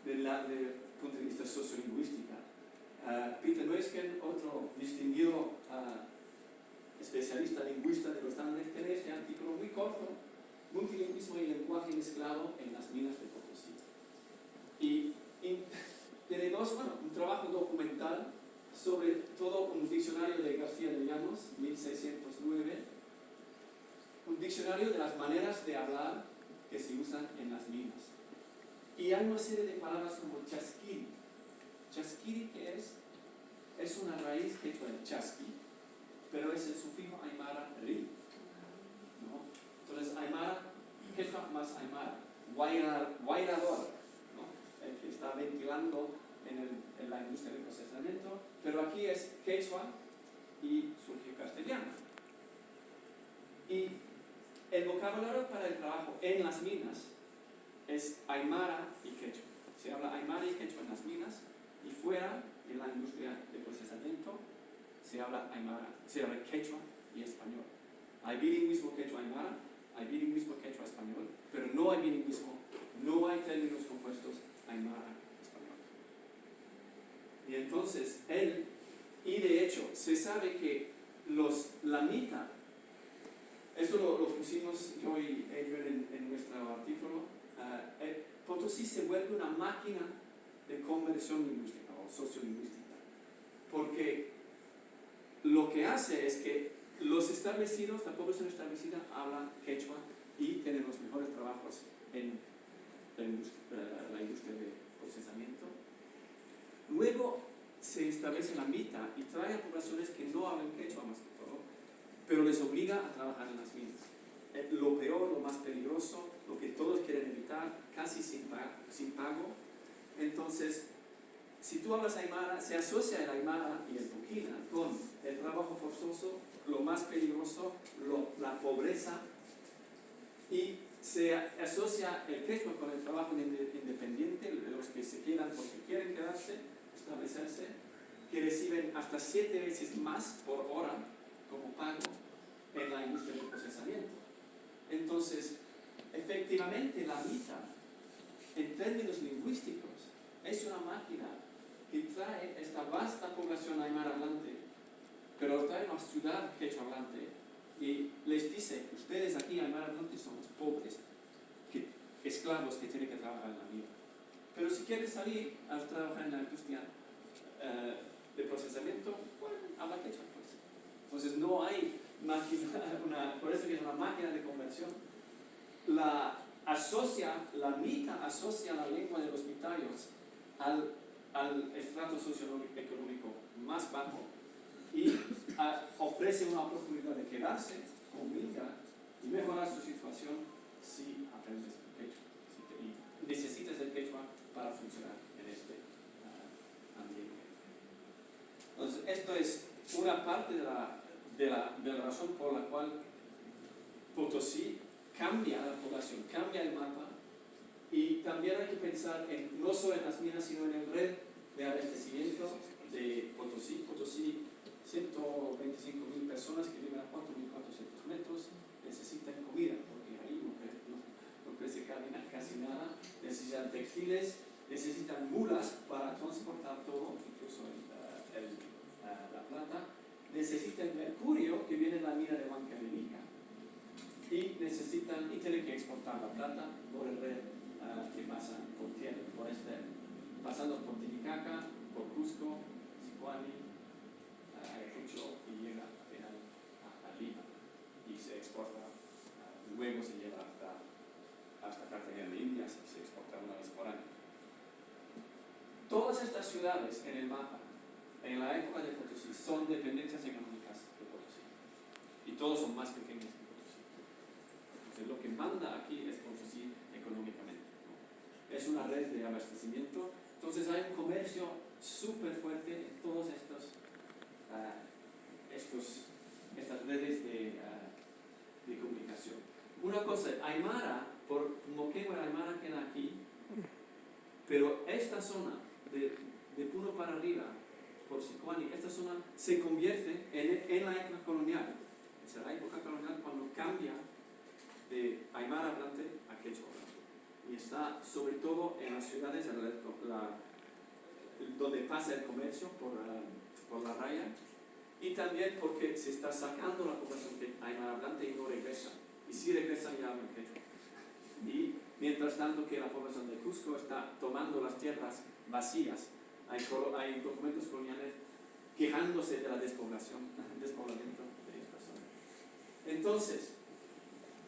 S3: desde el punto de vista sociolingüístico. Peter Neusken, otro distinguido especialista lingüista de los Andes, tiene este artículo muy corto, Multilingüismo y lenguaje mezclado en las minas de Potosí. Y tiene un trabajo documental sobre todo un diccionario de García de Llanos, 1609, un diccionario de las maneras de hablar que se usan en las minas. Y hay una serie de palabras como chasquiri. Chasquiri, ¿qué es? Es una raíz quechua de chasqui, pero es el sufijo aymara ri, ¿no? Entonces aymara, quechua más aymara, guairador, ¿no? El que está ventilando en la industria del procesamiento, pero aquí es quechua y sufijo castellano. Y el vocabulario para el trabajo en las minas es aymara y quechua. Se habla aymara y quechua en las minas, y fuera, en la industria de procesamiento, se habla quechua y español. Hay bilingüismo quechua-aymara, hay bilingüismo quechua-español, pero no hay bilingüismo, no hay términos compuestos aymara-español. Y entonces, y de hecho, se sabe que los lamita, esto lo pusimos yo y Adrian en nuestro artículo, Potosí se vuelve una máquina de conversión lingüística o sociolingüística, porque lo que hace es que los establecidos, la población establecida, habla quechua y tienen los mejores trabajos en la industria de procesamiento. Luego se establece la mita y trae a poblaciones que no hablan quechua más que todo, pero les obliga a trabajar en las minas. Lo peor, lo más peligroso, lo que todos quieren evitar, casi sin pago. Entonces, si tú hablas aymara, se asocia el aymara y el puquina con el trabajo forzoso, lo más peligroso, la pobreza, y se asocia el quechua con el trabajo independiente, de los que se quedan porque quieren quedarse, establecerse, que reciben hasta 7 veces más por hora como pago en la industria del procesamiento. Entonces, efectivamente la mita, en términos lingüísticos, es una máquina que trae esta vasta población aymara hablante, pero trae una ciudad quechua hablante y les dice, ustedes aquí aymara hablante son los pobres, esclavos que tienen que trabajar en la mina. Pero si quieres salir a trabajar en la industria de procesamiento, bueno, habla quechua pues. Entonces no hay máquina, por eso que es una máquina de conversión. La mita asocia la lengua de los mitayos al estrato socioeconómico más bajo y ofrece una oportunidad de quedarse con vida y mejorar su situación si aprendes el quechua y necesitas el quechua para funcionar en este ambiente. Entonces, esto es una parte de la razón por la cual Potosí cambia la población, cambia el mapa, y también hay que pensar no solo en las minas, sino en el red de abastecimiento de Potosí. Potosí, 125.000 personas que viven a 4.400 metros, necesitan comida, porque ahí no crece casi nada, necesitan textiles, necesitan mulas para transportar todo, incluso la plata, necesitan mercurio que viene de la mina de Huancavelica, y tienen que exportar la plata por el red que pasa por tierra, pasando por Titicaca, por Cusco, Sicuani, Ayacucho, y llega al final a Lima y se exporta, luego se lleva hasta Cartagena de Indias y se exporta una vez por año. Todas estas ciudades en el mapa, en la época de Potosí, son dependencias económicas todos son más pequeños que Potosí. Entonces lo que manda aquí es Potosí económicamente, ¿no? Es una red de abastecimiento, entonces hay un comercio súper fuerte en todos estas redes de comunicación. Una cosa, Aymara, por Moquegua, Aymara queda aquí, pero esta zona de Puno para arriba, por Sicuani, esta zona se convierte en la época colonial. Es la época colonial cuando cambia de Aymara hablante a quechua hablante. Y está sobre todo en las ciudades donde pasa el comercio por la raya, y también porque se está sacando la población de Aymara hablante y no regresa. Y si regresan ya hablan quechua. Y mientras tanto que la población de Cusco está tomando las tierras vacías, hay documentos coloniales quejándose de la despoblamiento de esta zona. Entonces,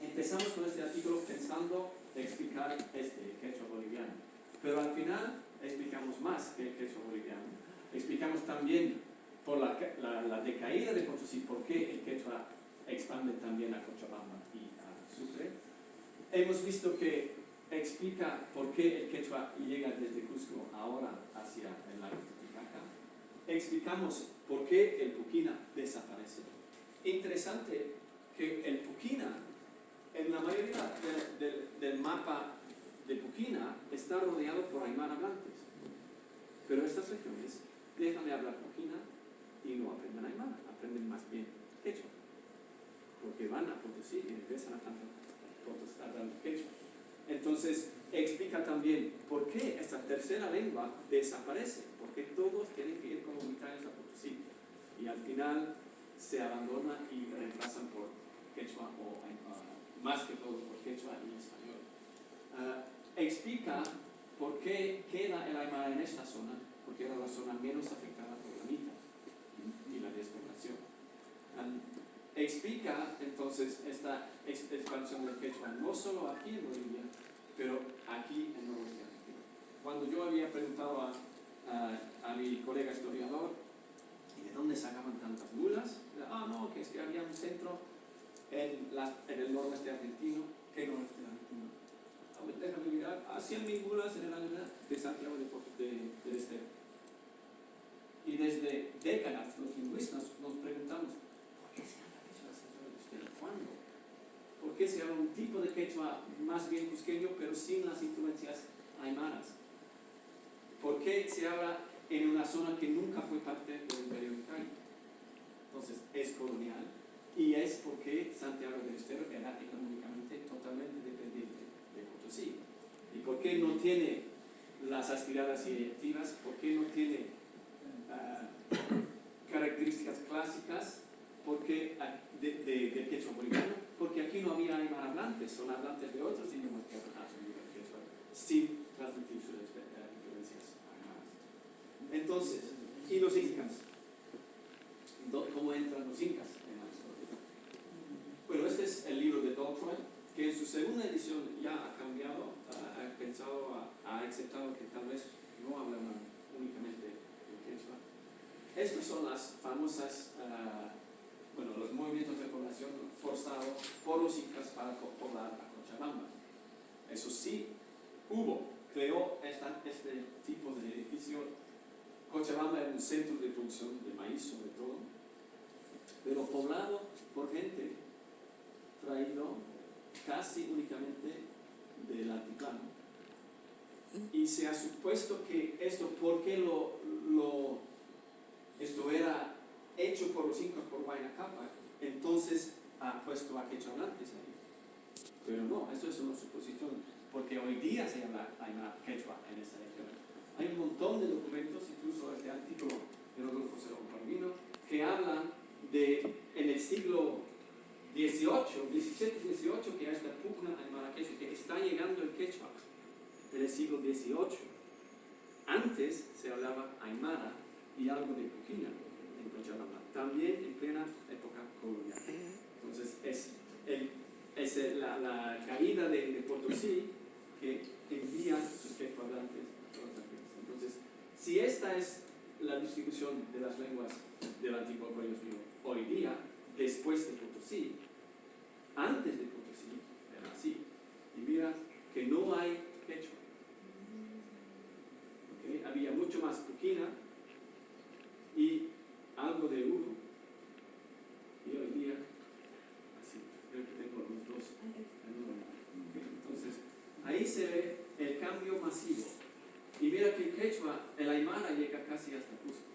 S3: empezamos con este artículo pensando explicar este quechua boliviano, pero al final explicamos más que el quechua boliviano. Explicamos también por la decaída de Potosí, por qué el quechua expande también a Cochabamba y a Sucre. Hemos visto que explica por qué el quechua llega desde Cusco ahora hacia el lago Titicaca. Explicamos por qué el Puquina desaparece. Interesante que el Puquina, en la mayoría del mapa de Puquina, está rodeado por aymara hablantes. Pero estas regiones dejan de hablar Puquina y no aprenden aymara, aprenden más bien quechua. Porque van a Potosí y regresan a tanto hablando quechua. Entonces, explica también por qué esta tercera lengua desaparece, porque todos tienen que ir comunitarios a Potosí y al final se abandona y reemplazan por quechua o más que todo por quechua y español. Explica por qué queda el aymara en esta zona, porque era la zona menos afectada por la mita y la despoblación. Explica entonces esta expansión del quechua no solo aquí en Bolivia, pero aquí en Noroeste Argentina. Cuando yo había preguntado a mi colega historiador, ¿y de dónde sacaban tantas mulas? No, que es que había un centro en el noroeste argentino. ¿Qué noroeste argentino? Déjame mirar, 100.000 mulas en el año de Santiago del Estero. Y desde décadas los lingüistas nos preguntamos, ¿por qué se habla quechua de Santiago del Estero? ¿Cuándo? ¿Por qué se habla un tipo de quechua más bien cusqueño pero sin las influencias aymaras? ¿Por qué se habla en una zona que nunca fue parte del Imperio Incaico? Entonces es colonial y es porque Santiago del Estero era económicamente totalmente dependiente de Potosí. ¿Y por qué no tiene las aspiradas y electivas? ¿Por qué no tiene características clásicas? Porque del quechua boliviano, porque aquí no había aymara hablantes, son hablantes de otros idiomas que han aprendido el quechua sin transmitir sus influencias aymaras. Entonces, ¿y los incas? ¿Cómo entran los incas en la historia? Bueno, este es el libro de Daltrey, que en su segunda edición ya ha cambiado, ha aceptado que tal vez no hablan únicamente el quechua. Estas son las famosas los movimientos de población forzados por los incas para poblar a Cochabamba. Eso sí, creó este tipo de edificio. Cochabamba era un centro de producción de maíz sobre todo, pero poblado por gente traído casi únicamente del altiplano. Y se ha supuesto que esto, porque esto era hecho por los incas por Huayna Cápac, entonces ha puesto a quechua hablantes ahí. Pero no, esto es una suposición, porque hoy día se habla quechua en esta región. Hay un montón de documentos, incluso este artículo de Rodolfo Cerón Palomino, que hablan en el siglo XVII, que hay esta pugna aymara quechua, que está llegando el quechua en el siglo XVIII. Antes se hablaba aymara y algo de puquina en Cochabamba, también en plena época colonial. Entonces es la caída de Potosí que envía sus quechua hablantes a todas las regiones. Entonces, si esta es la distribución de las lenguas del antiguo Pueblo Frío hoy día, después de Potosí. Antes de Potosí era así. Y mira que no hay quechua. ¿Okay? Había mucho más puquina y algo de uru. Y hoy día, así, creo que tengo los dos en uno. ¿Okay? Entonces, ahí se ve el cambio masivo. Y mira que el quechua, el aymara llega casi hasta Cusco.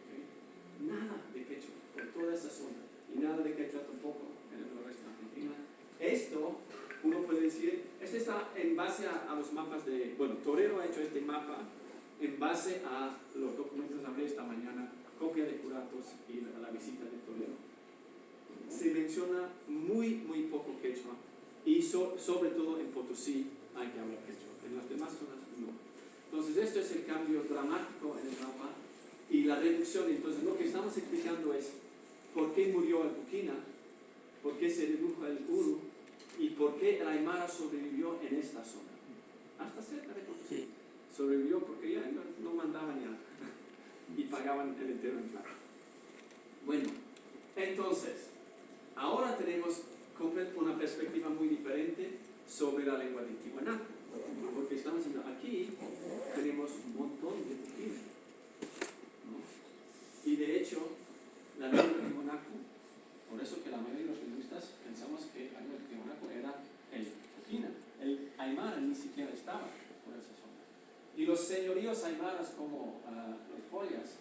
S3: ¿Okay? Nada de quechua por toda esa zona. Y nada de quechua tampoco en el noroeste de Argentina. Esto, uno puede decir, este está en base a los mapas de, bueno, Torero ha hecho este mapa en base a los documentos que hablé esta mañana, copia de curatos y la visita de Torero. Se menciona muy poco quechua y sobre todo en Potosí hay que hablar quechua, en las demás zonas no. Entonces esto es el cambio dramático en el mapa y la reducción. Entonces lo que estamos explicando es por qué murió el puquina, por qué se redujo el uru y por qué el aymara sobrevivió en esta zona, hasta cerca de Potosí. Sí. Sobrevivió porque ya no mandaban ya y pagaban el entero en plata. Bueno, entonces, ahora tenemos una perspectiva muy diferente sobre la lengua de Tiwanaku, porque estamos viendo aquí, tenemos un montón de puquina, ¿no? Y de hecho, la lengua de Tiwanaku, por eso que la mayoría de los lingüistas pensamos que la lengua de Tiwanaku era el puquina. El aymara ni siquiera estaba por esa zona. Y los señoríos aymaras como los Polias,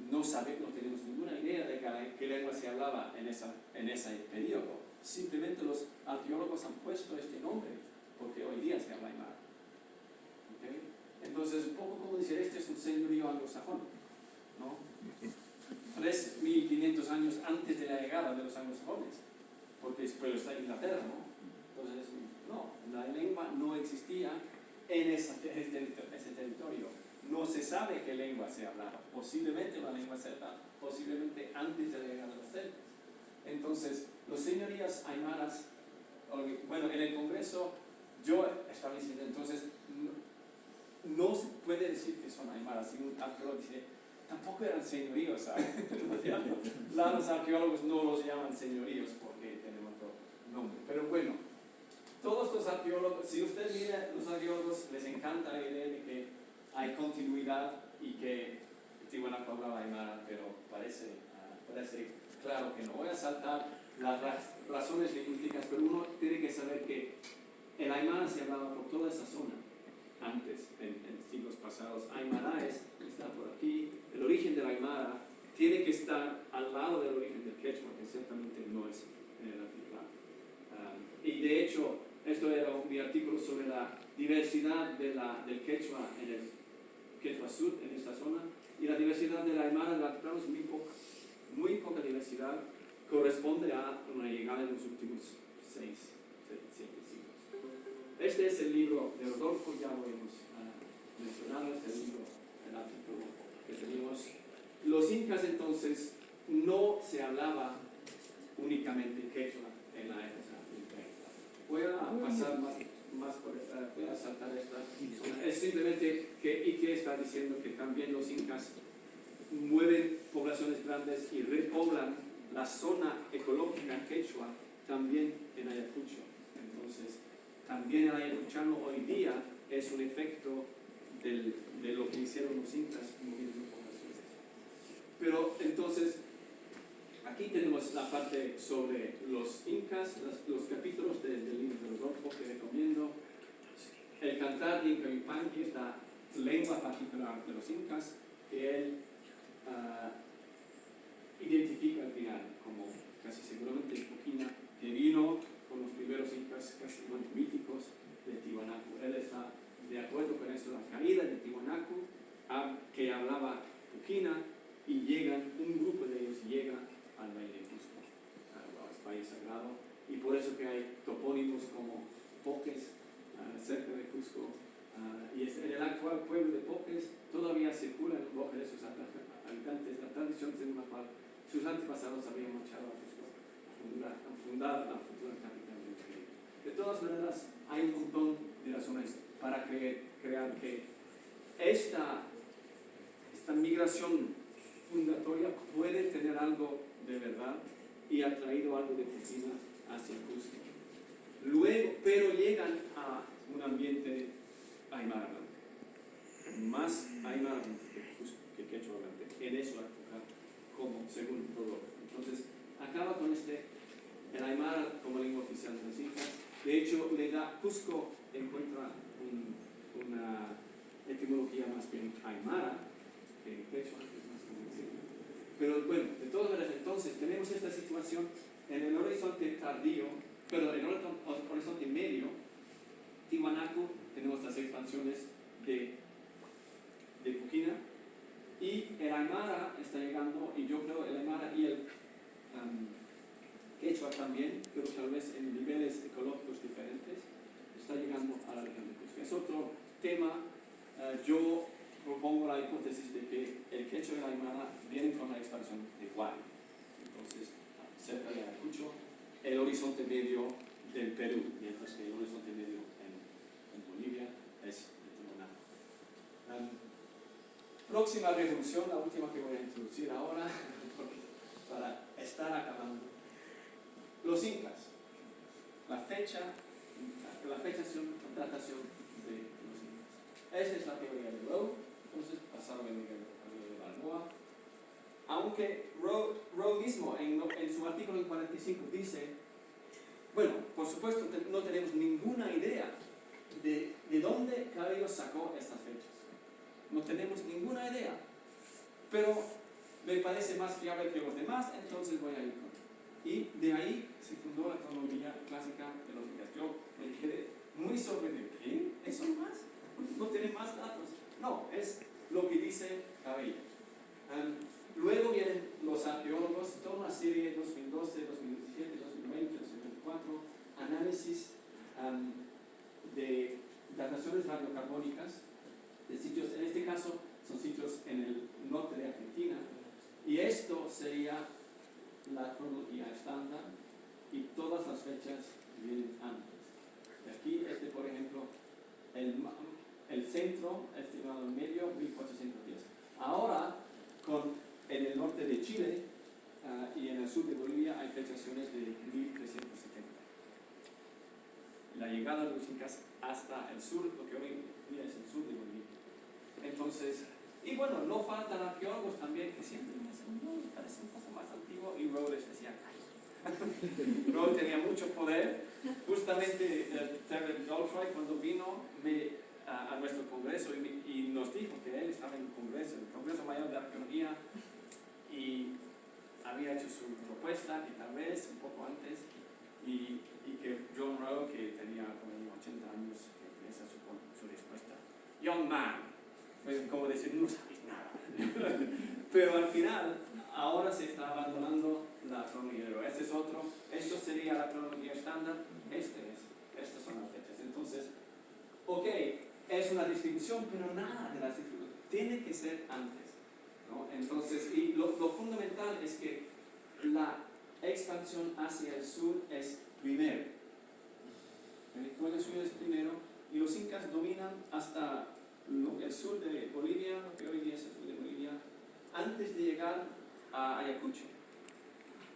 S3: no tenemos ninguna idea de qué lengua se hablaba en ese periodo. Simplemente los arqueólogos han puesto este nombre porque hoy día se habla aymara. ¿Okay? Entonces, un poco como decir, este es un señorío anglosajón, ¿no? 3.500 años antes de la llegada de los anglosajones, porque después está Inglaterra, ¿no? Entonces, no, la lengua no existía en ese territorio. No se sabe qué lengua se hablaba, posiblemente la lengua celta, posiblemente antes de la llegada de los celtas. Entonces, los señorías aymaras, bueno, en el Congreso yo estaba diciendo, entonces, no se puede decir que son aymaras, y un arqueólogo dice, tampoco eran señoríos, ¿sabes? Los arqueólogos no los llaman señoríos porque tienen otro nombre. Pero bueno, todos los arqueólogos, si usted mira, los arqueólogos les encanta la idea de que hay continuidad y que Tiwanaku hablaba aymara, pero parece claro que no. Voy a saltar las razones lingüísticas, pero uno tiene que saber que el aymara se hablaba por toda esa zona antes, en siglos pasados. Aymara está por aquí. El origen del aymara tiene que estar al lado del origen del quechua, que ciertamente no es en el altiplano. Y de hecho, esto era mi artículo sobre la diversidad del quechua en el quechua sur, en esta zona, y la diversidad del aymara en el altiplano es muy poca diversidad, corresponde a una llegada en los últimos 6, 7 siglos. Este es el libro de Rodolfo, ya lo hemos mencionado, este libro, el artículo que tenemos. Los incas entonces no se hablaba únicamente quechua en la época incaica. Voy a pasar más por esta, voy a saltar esta zona. Es simplemente que Ike está diciendo que también los incas mueven poblaciones grandes y repoblan la zona ecológica quechua también en Ayacucho. Entonces, también el ayacuchano hoy día es un efecto de lo que hicieron los incas moviendo poblaciones. Pero entonces, aquí tenemos la parte sobre los incas, los capítulos del libro de Rodolfo que recomiendo. El cantar de Inca Yupanqui, esta lengua particular de los incas, que él identifica al final como casi seguramente el puquina que vino con los primeros incas casi míticos de Tiwanaku. Él está de acuerdo con eso, la caída de Tiwanaku, que hablaba puquina, y un grupo de ellos llega al Valle de Cusco, al Valle Sagrado, y por eso que hay topónimos como Poques, cerca de Cusco, y en el actual pueblo de Poques todavía circula en boca de sus habitantes la tradición según la cual sus antepasados habían marchado a Cusco a fundar la futura capital del Perú. De todas maneras, hay un montón de razones para creer que esta migración fundatoria puede tener algo de verdad y ha traído algo de Puquina hacia Cusco. Luego, pero llegan a un ambiente aymara blanco, más aymara que quechua blanco, en esa época, como según todo. Entonces, acaba con el aymara como lengua oficial de los incas. De hecho, Cusco encuentra una etimología más bien aymara que quechua, pero bueno, de todas maneras, entonces tenemos esta situación en el horizonte tardío, perdón, en el horizonte medio, Tiwanaku, tenemos las expansiones de Puquina, y el aymara está llegando, y yo creo el aymara y el quechua también, pero tal vez en niveles ecológicos diferentes, está llegando a la región de Cusco. Es otro tema. Yo propongo la hipótesis de que el quechua y el aymara vienen con la expansión de Huari. Entonces, cerca de Ayacucho, el horizonte medio del Perú, mientras que el horizonte medio en Bolivia es el Tiwanaku. Próxima revolución, la última que voy a introducir ahora, para estar acabando. Los incas. La datación de los incas. Esa es la teoría de Rowe. Entonces pasaron a Miguel de Balboa. Aunque Rowe mismo en su artículo 45 dice, bueno, por supuesto no tenemos ninguna idea de dónde Cabello sacó estas fechas. No tenemos ninguna idea. Pero me parece más fiable que los demás, entonces voy a ir con él. Y de ahí se fundó la cronología clásica de los incas. Yo me quedé muy sorprendido. ¿Qué? ¿Eso más? No tiene más datos. No, es lo que dice Cabello. Luego vienen los arqueólogos, toda una serie, 2012, 2017, 2020, 2024, análisis de dataciones radiocarbónicas de sitios, en este caso son sitios en el norte de Argentina, y esto sería la cronología estándar y todas las fechas vienen antes. Aquí, por ejemplo, el centro estimado en medio, 1410. Ahora, en el norte de Chile y en el sur de Bolivia hay fechaciones de 1370. La llegada de los incas hasta el sur, lo que hoy día es el sur de Bolivia. Entonces, y bueno, no faltan arqueólogos también que siempre me dicen, no, me parece un poco más antiguo, y Rowe les decía, Rowe tenía mucho poder. Justamente Terry Daltrey, cuando vino a nuestro congreso y nos dijo que él estaba en el Congreso Mayor de Arqueología, y había hecho su propuesta, que tal vez un poco antes, y que John Rowe, que tenía como 80 años, que esa es su respuesta. Young man, pues como decir, no sabéis nada. Pero al final, ahora se está abandonando la cronología. Este es otro, esto sería la cronología estándar, estas son las fechas. Entonces, ok, es una distribución, pero nada de la distribución tiene que ser antes, ¿no? Entonces, y lo fundamental es que la expansión hacia el sur es primero. El sur es primero, y los incas dominan hasta el sur de Bolivia, lo que hoy día es el sur de Bolivia, antes de llegar a Ayacucho.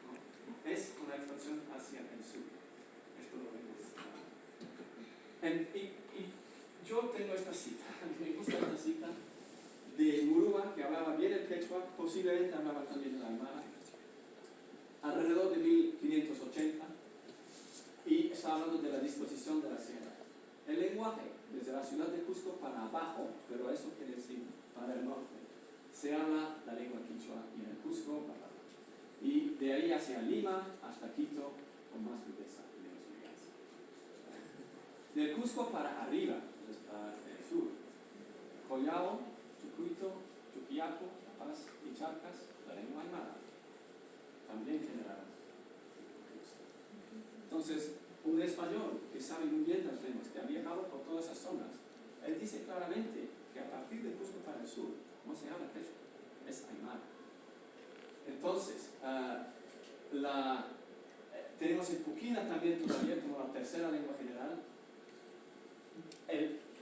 S3: ¿No? Es una expansión hacia el sur. Esto lo vemos. Y yo tengo esta cita, me gusta esta cita de Murúa, que hablaba bien el quechua, posiblemente hablaba también el aymara, alrededor de 1580, y está hablando de la disposición de la sierra. El lenguaje, desde la ciudad de Cusco para abajo, pero eso quiere decir para el norte, se habla la lengua quichua, y en el Cusco para abajo. Y de ahí hacia Lima hasta Quito, con más viveza y menos elegancia. Del Cusco para arriba, pues para el sur, Collao, Chucuito, Chuquiaco, La Paz y Charcas, la lengua aymara, también generada. Entonces, un español que sabe muy bien las lenguas, que ha viajado por todas esas zonas, él dice claramente que a partir del Cusco para el sur, no se habla quechua, es aymara. Entonces, tenemos en Puquina también todavía como la tercera lengua general.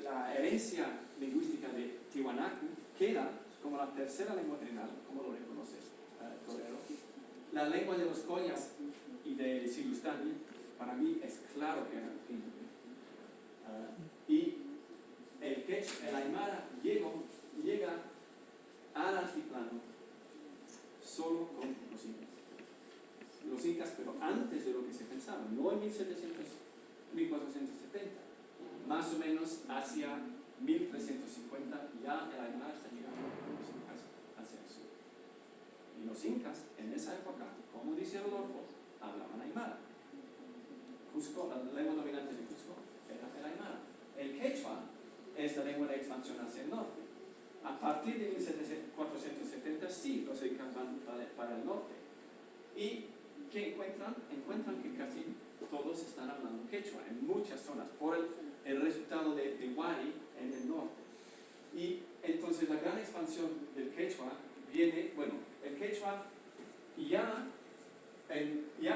S3: La herencia lingüística de Tiwanaku queda como como la tercera lengua general, como lo reconoce Torero. La lengua de los collas y de Silustani, para mí es claro que eran indígenas. Y el quechua, el aymara, llega al altiplano solo con los incas. Los incas, pero antes de lo que se pensaba, no en 1470, más o menos hacia 1350, ya el aymara está llegando con los incas hacia el sur. Y los incas, en esa época, como dice Rodolfo, hablaban aymara. Cusco, la lengua dominante de Cusco, era el aymara. El quechua es la lengua de expansión hacia el norte. A partir de 1470, sí, los incas van para el norte. ¿Y qué encuentran? Encuentran que casi todos están hablando quechua en muchas zonas, por el resultado de Wari en el norte. Y entonces la gran expansión del quechua viene, bueno, el quechua ya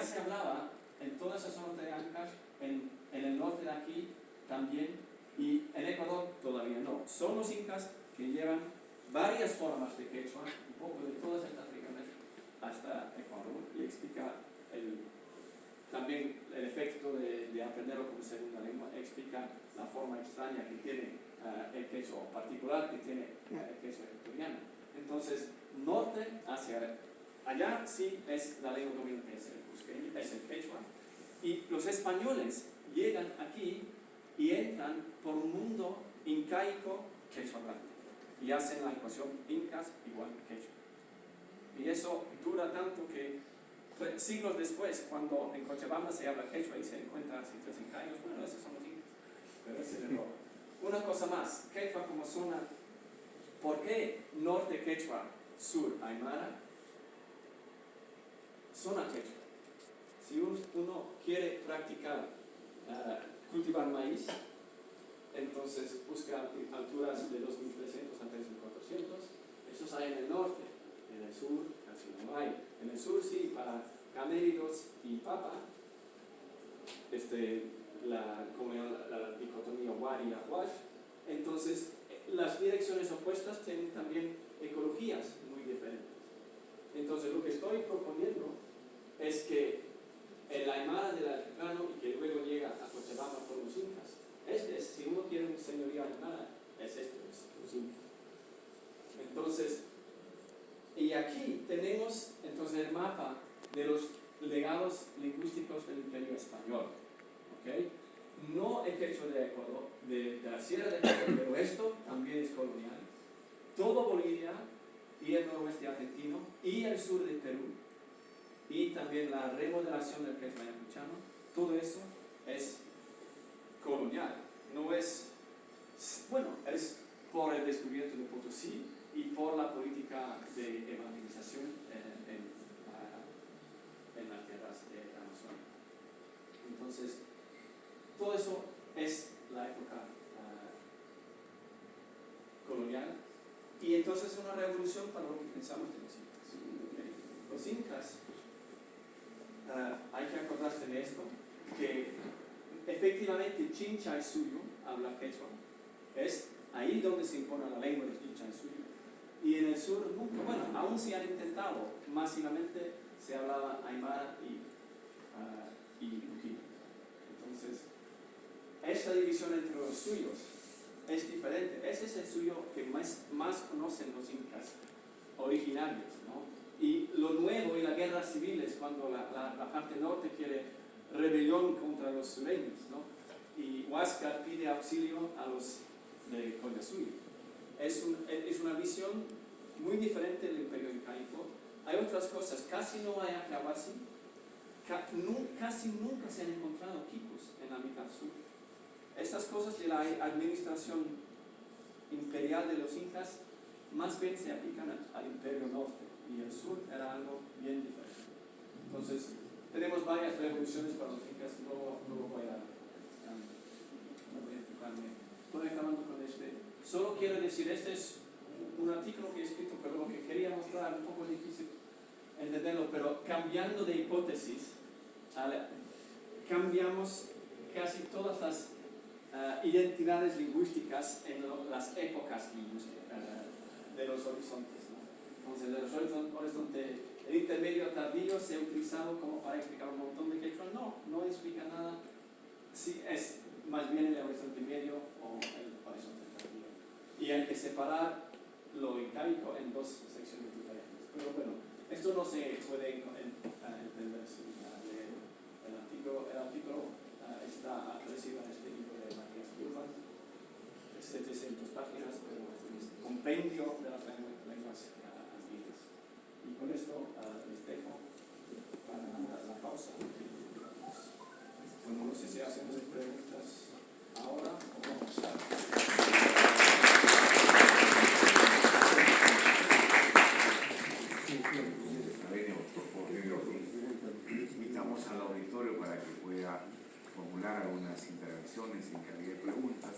S3: se hablaba en todas esas zonas de Ancash, en el norte de aquí también, y en Ecuador todavía no. Son los incas que llevan varias formas de quechua, un poco de todas estas regiones, hasta Ecuador, y explica también el efecto de aprenderlo como segunda lengua, explica la forma extraña que tiene el quechua, o particular que tiene el quechua ecuatoriano. Entonces, norte hacia allá sí es la lengua dominante, es el cusqueño, es el quechua, y los españoles llegan aquí y entran por un mundo incaico quechua blanco, y hacen la ecuación incas igual que quechua. Y eso dura tanto que siglos después, cuando en Cochabamba se habla quechua y se encuentra sitios incaicos, bueno, esos son los incas, pero ese es el error. Una cosa más, quechua como zona, ¿por qué norte quechua, sur aymara? Zona quechua. Si uno quiere practicar cultivar maíz, entonces busca alturas de 2300 a 3400. Esos hay en el norte, en el sur casi no hay. En el sur sí, para caméridos y papa, como la dicotomía Wari y Ahuash. Entonces, las direcciones opuestas tienen también ecologías muy diferentes. Entonces, lo que estoy proponiendo es que el aymara del altiplano, y que luego llega a Cochabamba por los incas, si uno quiere un señorío aymara, es los incas. Entonces, y aquí tenemos entonces el mapa de los legados lingüísticos del Imperio Español. ¿Okay? No el quechua de Ecuador, de la Sierra de Ecuador, pero esto también es colonial. Todo Bolivia y el noroeste argentino y el sur de Perú, y también la remodelación del quechua ayacuchano, todo eso es colonial. No es, bueno, es por el descubierto de Potosí y por la política de evangelización en las tierras de Amazonas. Entonces, todo eso es la época colonial, y entonces es una revolución para lo que pensamos de los incas. Los incas, hay que acordarse de esto, que efectivamente Chincha y Suyo habla quechua, es ahí donde se impone la lengua de Chincha y Suyo, y en el sur nunca, bueno, aún si han intentado masivamente, se hablaba aymara y luquino. Entonces, esta división entre los suyos es diferente. Ese es el suyo que más conocen los incas originarios, ¿no? Y lo nuevo y la guerra civil es cuando la parte norte quiere rebelión contra los sureños, ¿no? Y Huáscar pide auxilio a los de Collasuyo. Es una visión muy diferente del imperio incaico. Hay otras cosas, casi no hay acahuasi, casi nunca se han encontrado quipus en la mitad sur. Estas cosas de la administración imperial de los incas más bien se aplican al imperio norte, y el sur era algo bien diferente. Entonces, tenemos varias revoluciones para los incas, no voy a enfocarme. Estoy acabando con este. Solo quiero decir, este es un artículo que he escrito, pero lo que quería mostrar, un poco difícil entenderlo, pero cambiando de hipótesis, cambiamos casi todas las identidades lingüísticas en las épocas de los horizontes, ¿no? Entonces el horizonte, el intermedio tardío se ha utilizado como para explicar un montón de quechua. No explica nada. Sí, es más bien el horizonte medio o el horizonte tardío. Y hay que separar lo incaico en dos secciones diferentes. Pero bueno, esto no se puede entender sin leer el artículo. El artículo está aparecido en este libro de Matías Urban, de 700 páginas, pero es un compendio de las lenguas antiguas. Y con esto les dejo para la pausa. Bueno, no sé si hacemos preguntas ahora o vamos
S1: invitamos al auditorio para que pueda formular algunas intervenciones en calidad de preguntas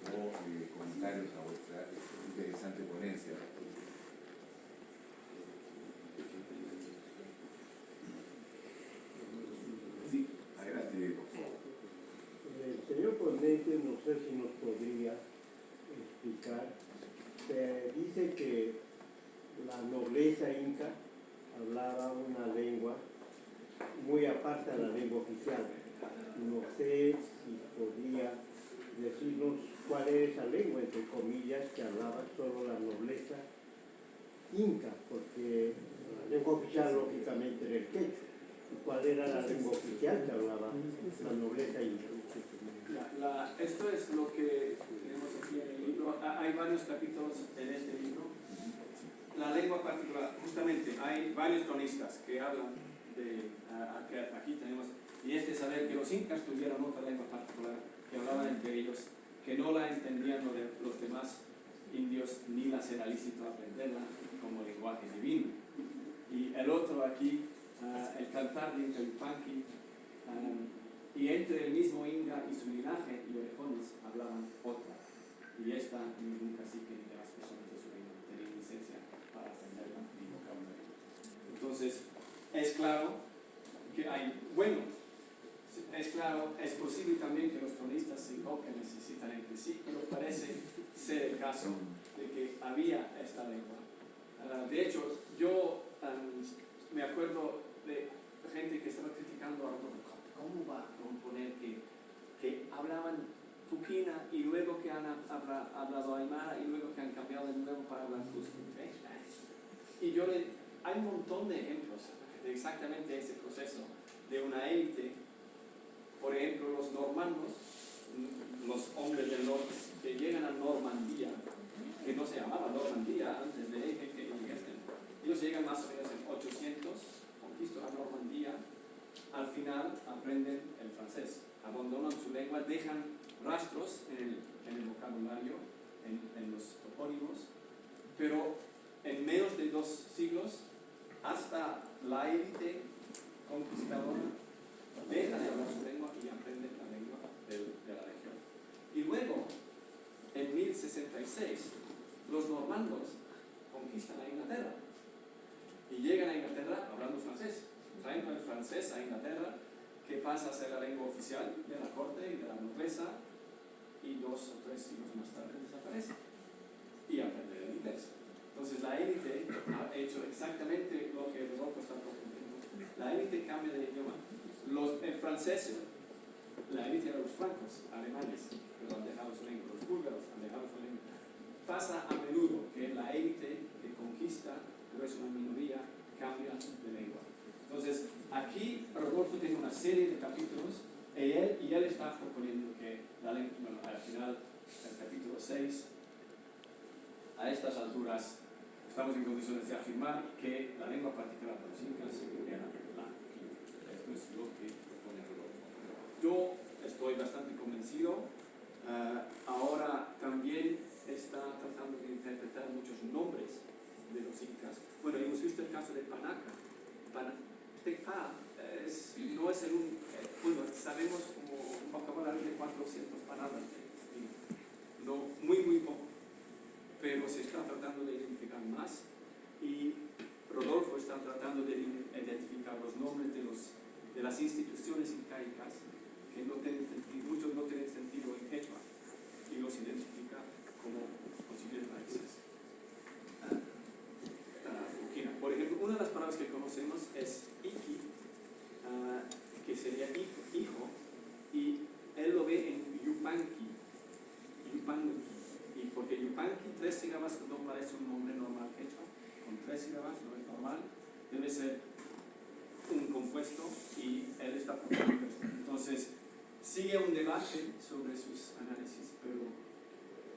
S1: o comentarios a vuestra interesante ponencia. Sí, adelante, por favor.
S4: El señor ponente, no sé si nos podría explicar, se dice que la nobleza inca hablaba una lengua muy aparte de la lengua oficial. No sé si podría decirnos cuál era esa lengua, entre comillas, que hablaba solo la nobleza inca, porque la lengua oficial lógicamente era el quechua. ¿Y cuál era la lengua oficial que hablaba la nobleza inca?
S3: Esto es lo que tenemos aquí en el libro. Hay varios capítulos en este libro. La lengua particular, justamente, hay varios cronistas que hablan de, aquí tenemos, y es de saber que los incas tuvieron otra lengua particular, que hablaban entre ellos, que no la entendían los demás indios, ni las era lícito aprenderla como lenguaje divino. Y el otro aquí, el cantar de Inca Yupanqui, y entre el mismo Inga y su linaje y orejones hablaban otra, y esta ningún cacique ni de las personas de su reino tenía licencia para aprenderla ni vocabulario. Entonces, es claro que hay, bueno, es claro, es posible también que los cronistas se invoquen, necesitan entre sí, pero parece ser el caso de que había esta lengua. De hecho, yo me acuerdo de gente que estaba criticando a Rodolfo. ¿Cómo va a componer que hablaban tuquina y luego que han hablado aymara y luego que han cambiado de nuevo para hablar cusco? Y hay un montón de ejemplos de exactamente ese proceso de una élite. Por ejemplo, los normandos, los hombres del norte que llegan a Normandía, que no se llamaba Normandía antes de que llegasen. Ellos llegan más o menos en 800, conquistan a Normandía. Al final aprenden el francés, abandonan su lengua, dejan rastros en el vocabulario, en los topónimos, pero en menos de 2 siglos, hasta la élite conquistadora deja de hablar su lengua y aprende la lengua de la región. Y luego, en 1066, los normandos conquistan a Inglaterra y llegan a Inglaterra hablando francés. Traen el francés a Inglaterra, que pasa a ser la lengua oficial de la corte y de la nobleza, y 2 o 3 siglos más tarde desaparece y aprende el inglés. Entonces la élite ha hecho exactamente lo que Rodolfo está proponiendo. La élite cambia de idioma. El francés, la élite eran los francos, alemanes, que han dejado su lengua, los búlgaros han dejado su lengua. Pasa a menudo que la élite que conquista, pero es una minoría, cambia de lengua. Entonces, aquí Rodolfo tiene una serie de capítulos y él está proponiendo que la lengua, bueno, al final, el capítulo 6, a estas alturas, estamos en condiciones de afirmar que la lengua particular de los incas era la quechua. Esto es lo que propone Rodolfo. Yo estoy bastante convencido. Ahora también está tratando de interpretar muchos nombres de los incas. Bueno, hemos visto el caso de Panaca. Tecpa no es el único, bueno, sabemos como un vocabulario de 400 palabras, no, muy poco, pero se está tratando de identificar más y Rodolfo está tratando de identificar los nombres de las instituciones incaicas que no tienen sentido, muchos no tienen sentido en quechua y los identifica como posibles raíces. palabras que conocemos es Iki, que sería hijo, y él lo ve en Yupanqui, y porque Yupanqui, 3 sílabas no parece un nombre normal quechua, con 3 sílabas no es normal, debe ser un compuesto y él está proponiendo esto. Entonces, sigue un debate sobre sus análisis, pero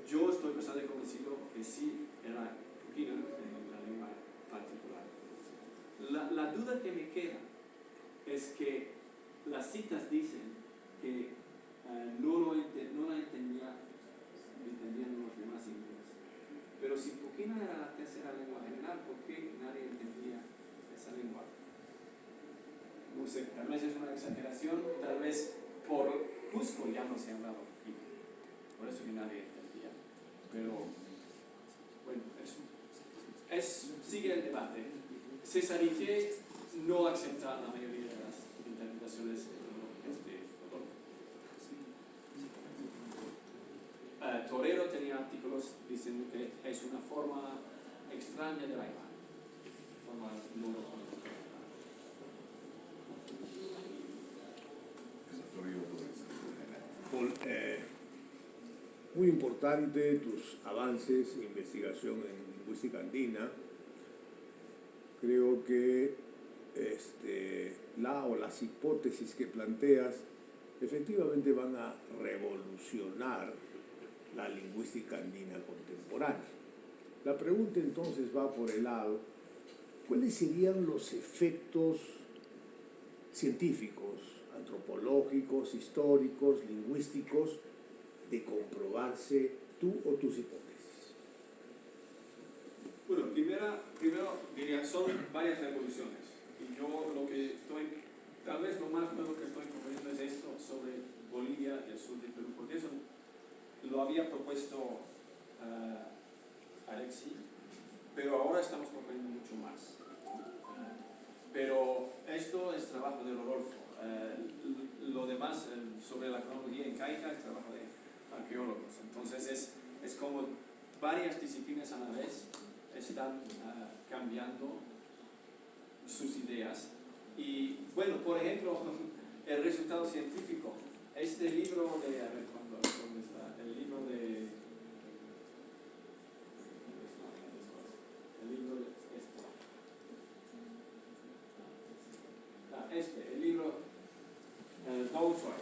S3: yo estoy bastante convencido que sí era Puquina en la lengua particular. La duda que me queda es que las citas dicen que no la entendían los demás indios. Pero si Puquina era la tercera lengua general, ¿por qué nadie entendía esa lengua? No sé, tal vez es una exageración, tal vez por Cusco ya no se hablaba Puquina, por eso que nadie entendía. Pero bueno, sigue el debate. Césarique no acepta la mayoría de las interpretaciones de Rodolfo. Torero tenía artículos diciendo que es una forma extraña de la imagen, forma no.
S5: Paul, muy importante tus avances e investigación en lingüística andina. Creo que las hipótesis que planteas efectivamente van a revolucionar la lingüística andina contemporánea. La pregunta entonces va por el lado, ¿cuáles serían los efectos científicos, antropológicos, históricos, lingüísticos de comprobarse tú o tus hipótesis?
S3: Bueno, primero diría, son varias revoluciones. Y yo lo que tal vez lo más nuevo que estoy proponiendo es esto sobre Bolivia y el sur de Perú, porque eso lo había propuesto Alexi, pero ahora estamos proponiendo mucho más. Pero esto es trabajo de Rodolfo. Lo demás sobre la cronología incaica es trabajo de arqueólogos. Entonces es como varias disciplinas a la vez están cambiando sus ideas. Y bueno, por ejemplo, el resultado científico. Este libro de, a ver, ¿dónde está? El libro de... El libro Doutroy.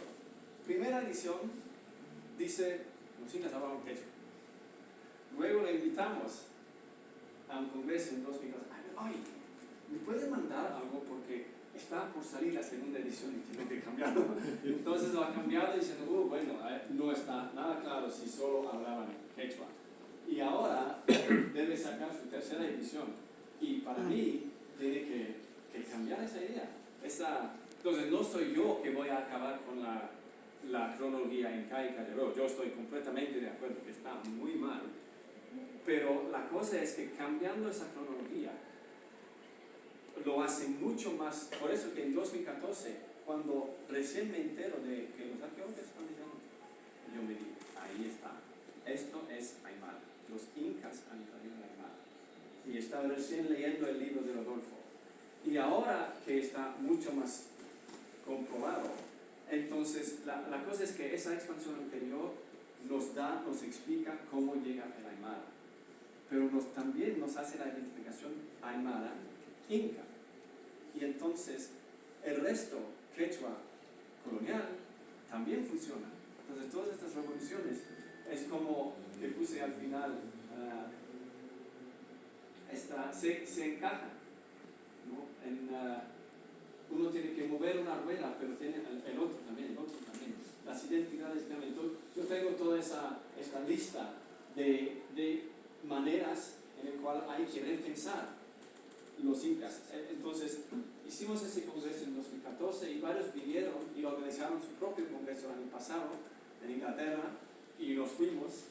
S3: Primera edición dice, los incas hablaban quechua. Luego le invitamos a un congreso en 2002. Ay, ¿me puede mandar algo? Porque está por salir la segunda edición y tiene que cambiarlo. Entonces lo ha cambiado diciendo, bueno, no está nada claro si solo hablaban quechua. Y ahora debe sacar su tercera edición. Y para mí tiene que cambiar esa idea. Entonces no soy yo que voy a acabar con la cronología incaica de Rodolfo. Yo estoy completamente de acuerdo que está muy mal. Pero la cosa es que cambiando esa cronología lo hace mucho más. Por eso que en 2014, cuando recién me entero de que los arqueólogos están diciendo, yo me digo, ahí está. Esto es Aymara. Los incas han traído Aymara. Y estaba recién leyendo el libro de Rodolfo. Y ahora que está mucho más comprobado, entonces la cosa es que esa expansión anterior nos explica cómo llega el Aymara, pero también nos hace la identificación Aymara inca. Y entonces el resto, quechua colonial, también funciona. Entonces todas estas revoluciones es como que puse al final, se encajan, ¿no? Uno tiene que mover una rueda, pero tiene el otro también. Las identidades también. Yo tengo toda esta lista de maneras en las cuales hay que repensar los incas. Entonces, hicimos ese congreso en 2014 y varios vinieron y organizaron su propio congreso el año pasado en Inglaterra y nos fuimos.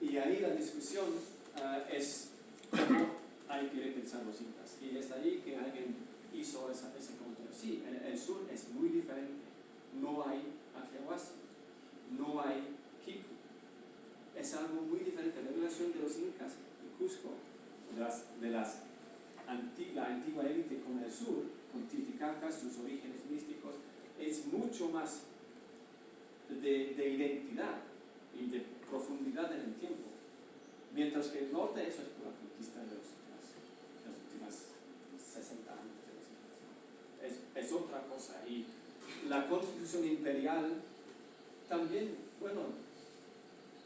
S3: Y ahí la discusión es cómo hay que repensar los incas. Y es ahí que alguien hizo ese comentario. Sí, el sur es muy diferente. No hay Ajiahuasi, no hay Quipu. Es algo muy diferente. La relación de los incas y Cusco, de las la antigua élite con el sur, con Titicaca, sus orígenes místicos, es mucho más de identidad y de profundidad en el tiempo. Mientras que el norte, eso es pura conquista de las últimas 60 años. Es otra cosa. Y la constitución imperial también, bueno,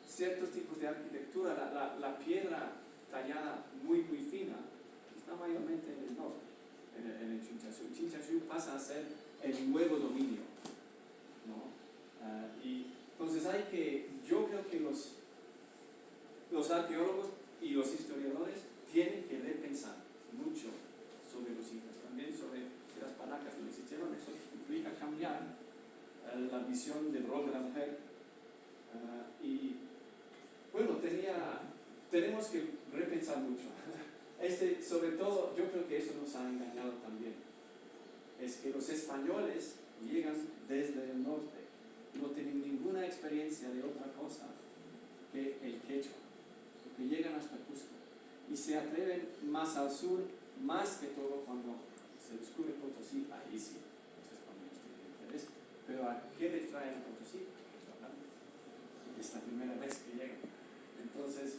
S3: ciertos tipos de arquitectura, la piedra tallada muy fina, está mayormente en el norte, en el Chinchazú. Chinchazú pasa a ser el nuevo dominio, ¿no? Y entonces yo creo que los arqueólogos y los historiadores tienen que repensar mucho sobre los incas, también sobre las palacas que les hicieron. Eso implica cambiar la visión del rol de la mujer. Y bueno, tenemos que repensar mucho. Sobre todo, yo creo que eso nos ha engañado también. Es que los españoles llegan desde el norte, no tienen ninguna experiencia de otra cosa que el quechua, porque llegan hasta Cusco y se atreven más al sur, más que todo cuando se descubre Potosí. Ahí sí, los españoles tienen interés, pero ¿a qué les traen a Potosí? Es la primera vez que llegan. Entonces,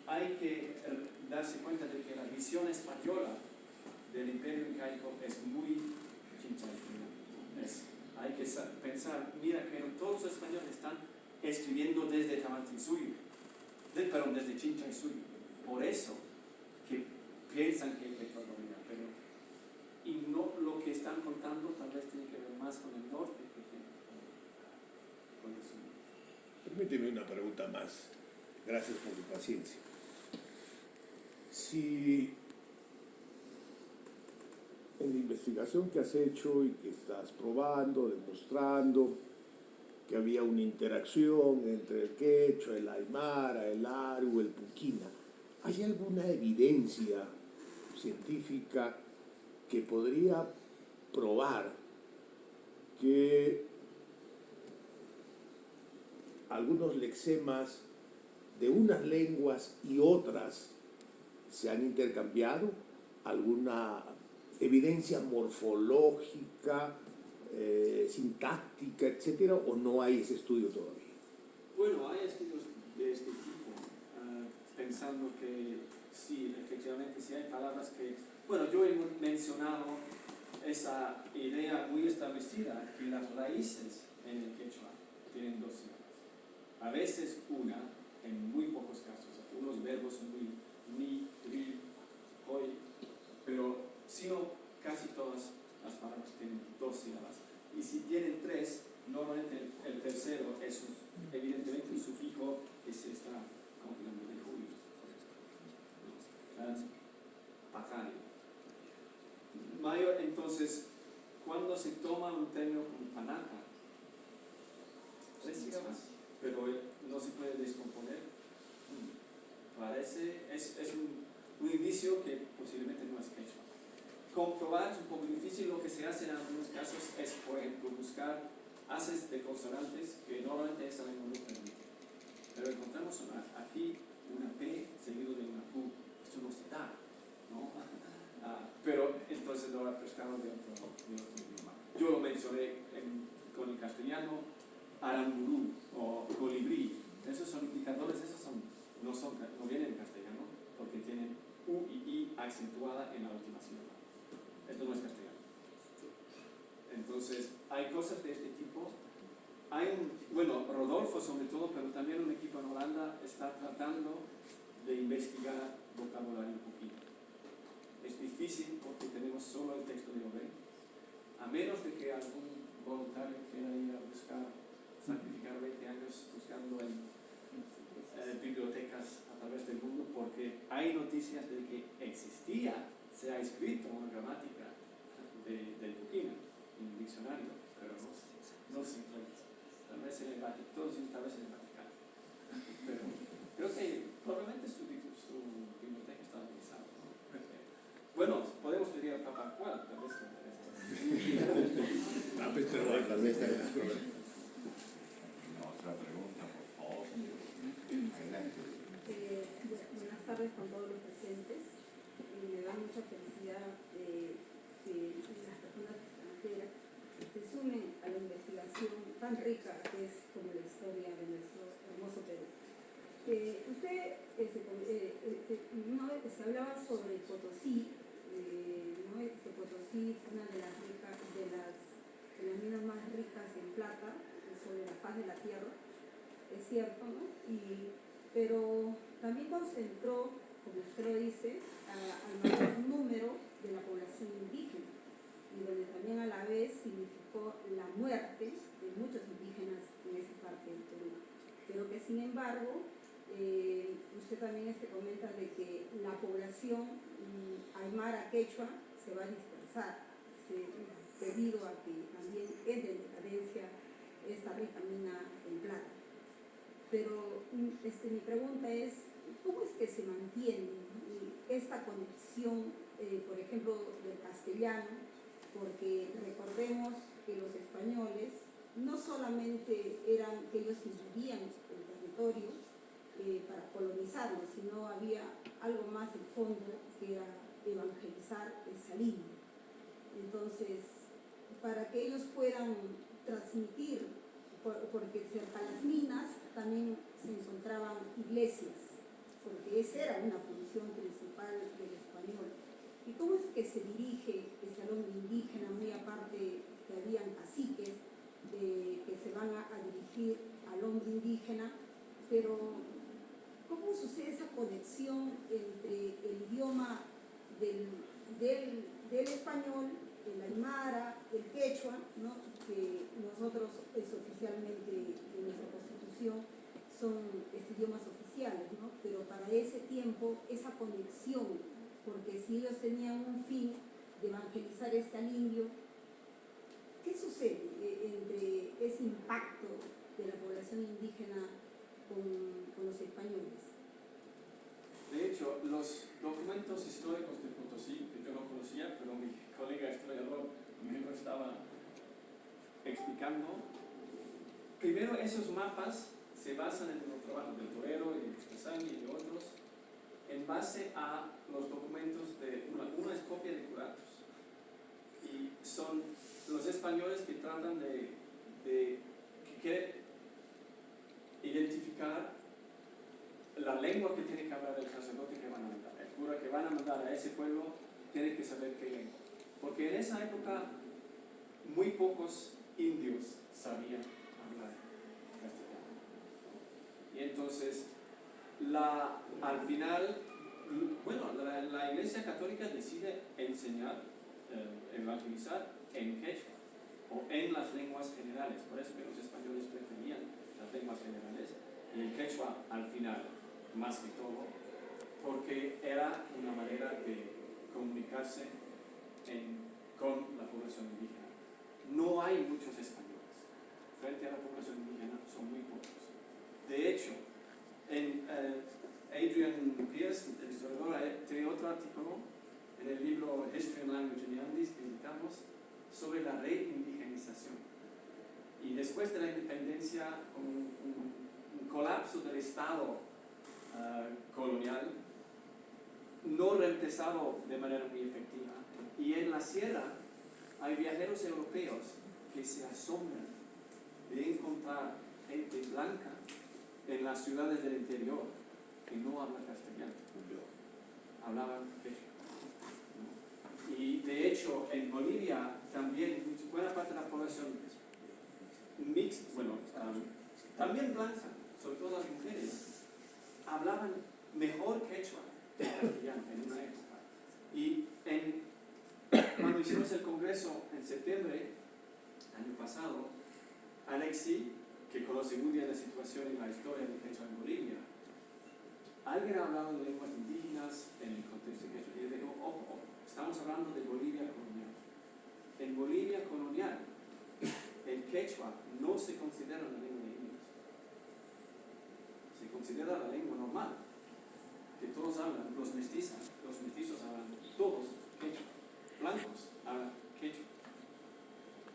S3: hay que darse cuenta de que la visión española del imperio incaico es muy chinchayuna. Hay que pensar, mira, que todos los españoles están escribiendo desde Tamantinsuyo, desde Chinchaysuyo. Por eso que piensan que el quechua domina, y no lo que están contando tal vez tiene que ver más con el norte que con el sur.
S5: Permíteme una pregunta más. Gracias por tu paciencia. Si en la investigación que has hecho y que estás probando, demostrando que había una interacción entre el quechua, el aymara, el aru, el puquina, ¿hay alguna evidencia científica que podría probar que algunos lexemas de unas lenguas y otras se han intercambiado? ¿Alguna evidencia morfológica, sintáctica, etcétera, o no hay ese estudio todavía?
S3: Bueno, hay estudios de este tipo, pensando que sí, efectivamente, sí hay palabras que... Bueno, yo he mencionado esa idea muy establecida, que las raíces en el quechua tienen dos sílabas. A veces una, en muy pocos casos, algunos verbos son ni, ri, hoy, pero si no, casi todas las palabras tienen dos sílabas. Y si tienen tres, normalmente el tercero es evidentemente un sufijo que se está conjugando de julio. Pajario. Entonces, cuando se toma un término como panaca, tres sílabas, pero no se puede descomponer, es un indicio que posiblemente no es quechua. Comprobar es un poco difícil. Lo que se hace en algunos casos es, por ejemplo, buscar haces de consonantes que normalmente esa lengua no permite. Pero encontramos aquí una P seguido de una Q. Esto no se da, ¿no? Pero entonces lo ha prestado de otro idioma. Yo lo mencioné con el castellano, aramburú o colibrí. Esos son indicadores, no vienen en castellano porque tienen U y I acentuada en la última sílaba. Esto no es castellano. Entonces, hay cosas de este tipo. Rodolfo sobre todo, pero también un equipo en Holanda está tratando de investigar vocabulario puquino. Es difícil porque tenemos solo el texto de Obey. A menos de que algún voluntario quiera ir a buscar, sacrificar 20 años buscando en bibliotecas a través del mundo, porque hay noticias de que se ha escrito una gramática del puquino en un diccionario, pero no se encuentra. Tal vez en el Vaticano, tal vez en el Vaticano. Pero creo que probablemente su biblioteca está organizada, ¿no? Bueno, podemos pedir al Papa cuál, tal vez.
S1: Otra pregunta, por favor, señor. Adelante.
S6: Buenas tardes con todos los presentes. da mucha felicidad que las personas extranjeras se sumen a la investigación tan rica que es como la historia de nuestro hermoso Perú. Usted ¿no? Se hablaba sobre Potosí, ¿no? Potosí es una de las minas más ricas en plata sobre la faz de la tierra, es cierto, ¿no? Pero también concentró, como usted lo dice, al mayor número de la población indígena, y donde también a la vez significó la muerte de muchos indígenas en esa parte del Perú. Pero que sin embargo, usted también comenta de que la población aymara quechua se va a dispersar debido a que también es de decadencia esta rica mina en plata. Pero mi pregunta es, ¿cómo es que se mantiene esta conexión, por ejemplo, del castellano? Porque recordemos que los españoles no solamente eran que ellos invadían el territorio para colonizarlo, sino había algo más en fondo que era evangelizar esa línea. Entonces, para que ellos puedan transmitir, porque cerca de las minas también se encontraban iglesias, porque esa era una función principal del español. ¿Y cómo es que se dirige al hombre indígena, muy aparte que habían caciques que se van a dirigir al hombre indígena, pero cómo sucede esa conexión entre el idioma del español, el aymara, el quechua, ¿no? Que nosotros oficialmente en nuestra constitución son idiomas oficiales, ¿no? Pero para ese tiempo esa conexión, porque si ellos tenían un fin de evangelizar al indio, ¿qué sucede entre ese impacto de la población indígena con los españoles?
S3: De hecho, los documentos históricos de Potosí, que yo no conocía, pero mi colega historiador me lo estaba explicando, primero esos mapas se basan en los trabajos del Torero y de Expresangui y de otros, en base a los documentos de una es copia de Curatos, y son los españoles que tratan que quieren identificar la lengua que tiene que hablar el sacerdote que van a mandar. El cura que van a mandar a ese pueblo tiene que saber qué lengua, porque en esa época muy pocos indios sabían hablar castellano. Y entonces, al final, bueno, la Iglesia Católica decide enseñar, evangelizar en quechua o en las lenguas generales. Por eso que los españoles preferían las lenguas generales y el quechua al final, más que todo, porque era una manera de comunicarse con la población indígena. No hay muchos españoles. Frente a la población indígena son muy pocos. De hecho, Adrian Pierce, el historiador, tiene otro artículo en el libro History and Language in the Andes que editamos sobre la reindigenización. Y después de la independencia, un colapso del Estado colonial, no reemplazado de manera muy efectiva. Y en la sierra hay viajeros europeos que se asombran de encontrar gente blanca en las ciudades del interior que no habla castellano, hablaban quechua, ¿no? Y de hecho en Bolivia también buena parte de la población mixta, también blanca, sobre todo las mujeres, hablaban mejor quechua que castellano en una época. Y cuando hicimos el congreso en septiembre año pasado, Alexi, que conoce muy bien la situación y la historia del quechua en Bolivia, alguien ha hablado de lenguas indígenas en el contexto quechua y le digo, ojo, estamos hablando de Bolivia colonial. En Bolivia colonial, el quechua no se considera la lengua de indios, se considera la lengua normal, que todos hablan, los mestizos hablan, todos quechua, blancos hablan quechua,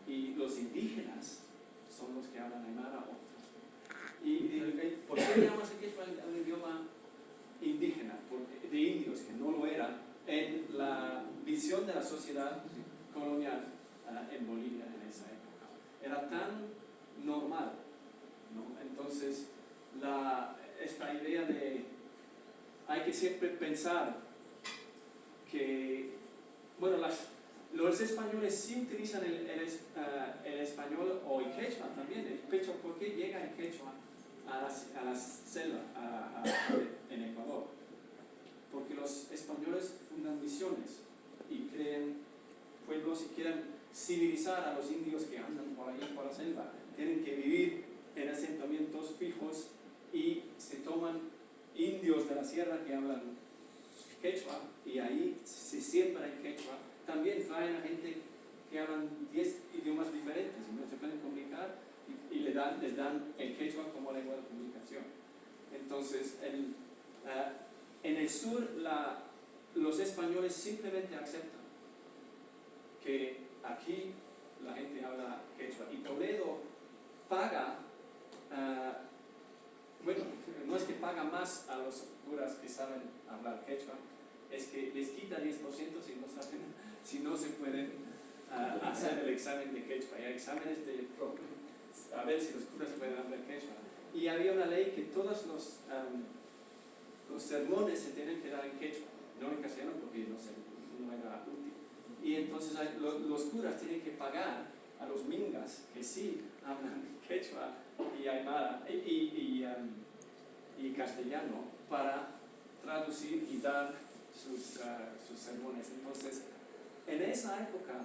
S3: y los indígenas son los que hablan aymara o otros. ¿Y por qué llamas el quechua un idioma indígena? De indios, que no lo era en la de la sociedad colonial en Bolivia en esa época. Era tan normal, ¿no? Entonces, esta idea de hay que siempre pensar que, bueno, los españoles sí utilizan el español o el quechua también. El quechua, ¿por qué llega el quechua a la selva en Ecuador? Porque los españoles fundan misiones y crean pueblos y quieren civilizar a los indios que andan por ahí por la selva. Tienen que vivir en asentamientos fijos y se toman indios de la sierra que hablan quechua y ahí se siembra el quechua. También traen a gente que hablan 10 idiomas diferentes y no se pueden comunicar y les dan el quechua como lengua de comunicación. Entonces, en el sur los españoles simplemente aceptan que aquí la gente habla quechua y Toledo paga, bueno, no es que paga más a los curas que saben hablar quechua, es que les quita 10% si no se pueden hacer el examen de quechua. Hay exámenes a ver si los curas pueden hablar quechua. Y había una ley que todos los sermones se tienen que dar en quechua, no en castellano porque no era útil. Y entonces los curas tienen que pagar a los mingas que sí hablan quechua y aymara y castellano para traducir y dar sus sermones. Entonces, en esa época,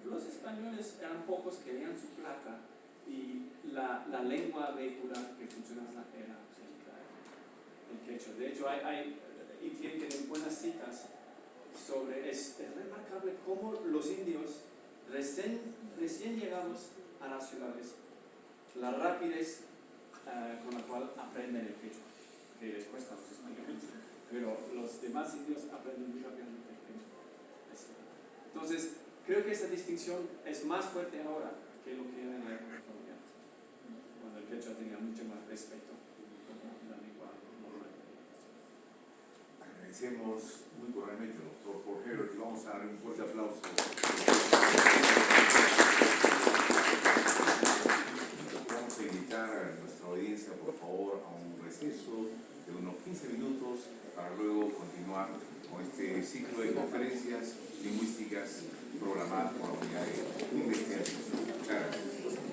S3: los españoles eran pocos que tenían su plata y la lengua vehicular que funcionaba era el quechua. De hecho, y tienen buenas citas sobre, es remarcable cómo los indios recién llegados a las ciudades, la rapidez con la cual aprenden el quechua, que les cuesta a los españoles, pero los demás indios aprenden muy rápidamente el quechua. Entonces, creo que esa distinción es más fuerte ahora que lo que era en la época colonial, cuando el quechua tenía mucho más respeto como la lengua normal.
S1: Agradecemos muy cordialmente al doctor Porgero y vamos a darle un fuerte aplauso. Vamos a invitar a nuestra audiencia, por favor, a un receso de unos 15 minutos para luego continuar con este ciclo de conferencias lingüísticas programadas por la unidad de investigación. Muchas gracias.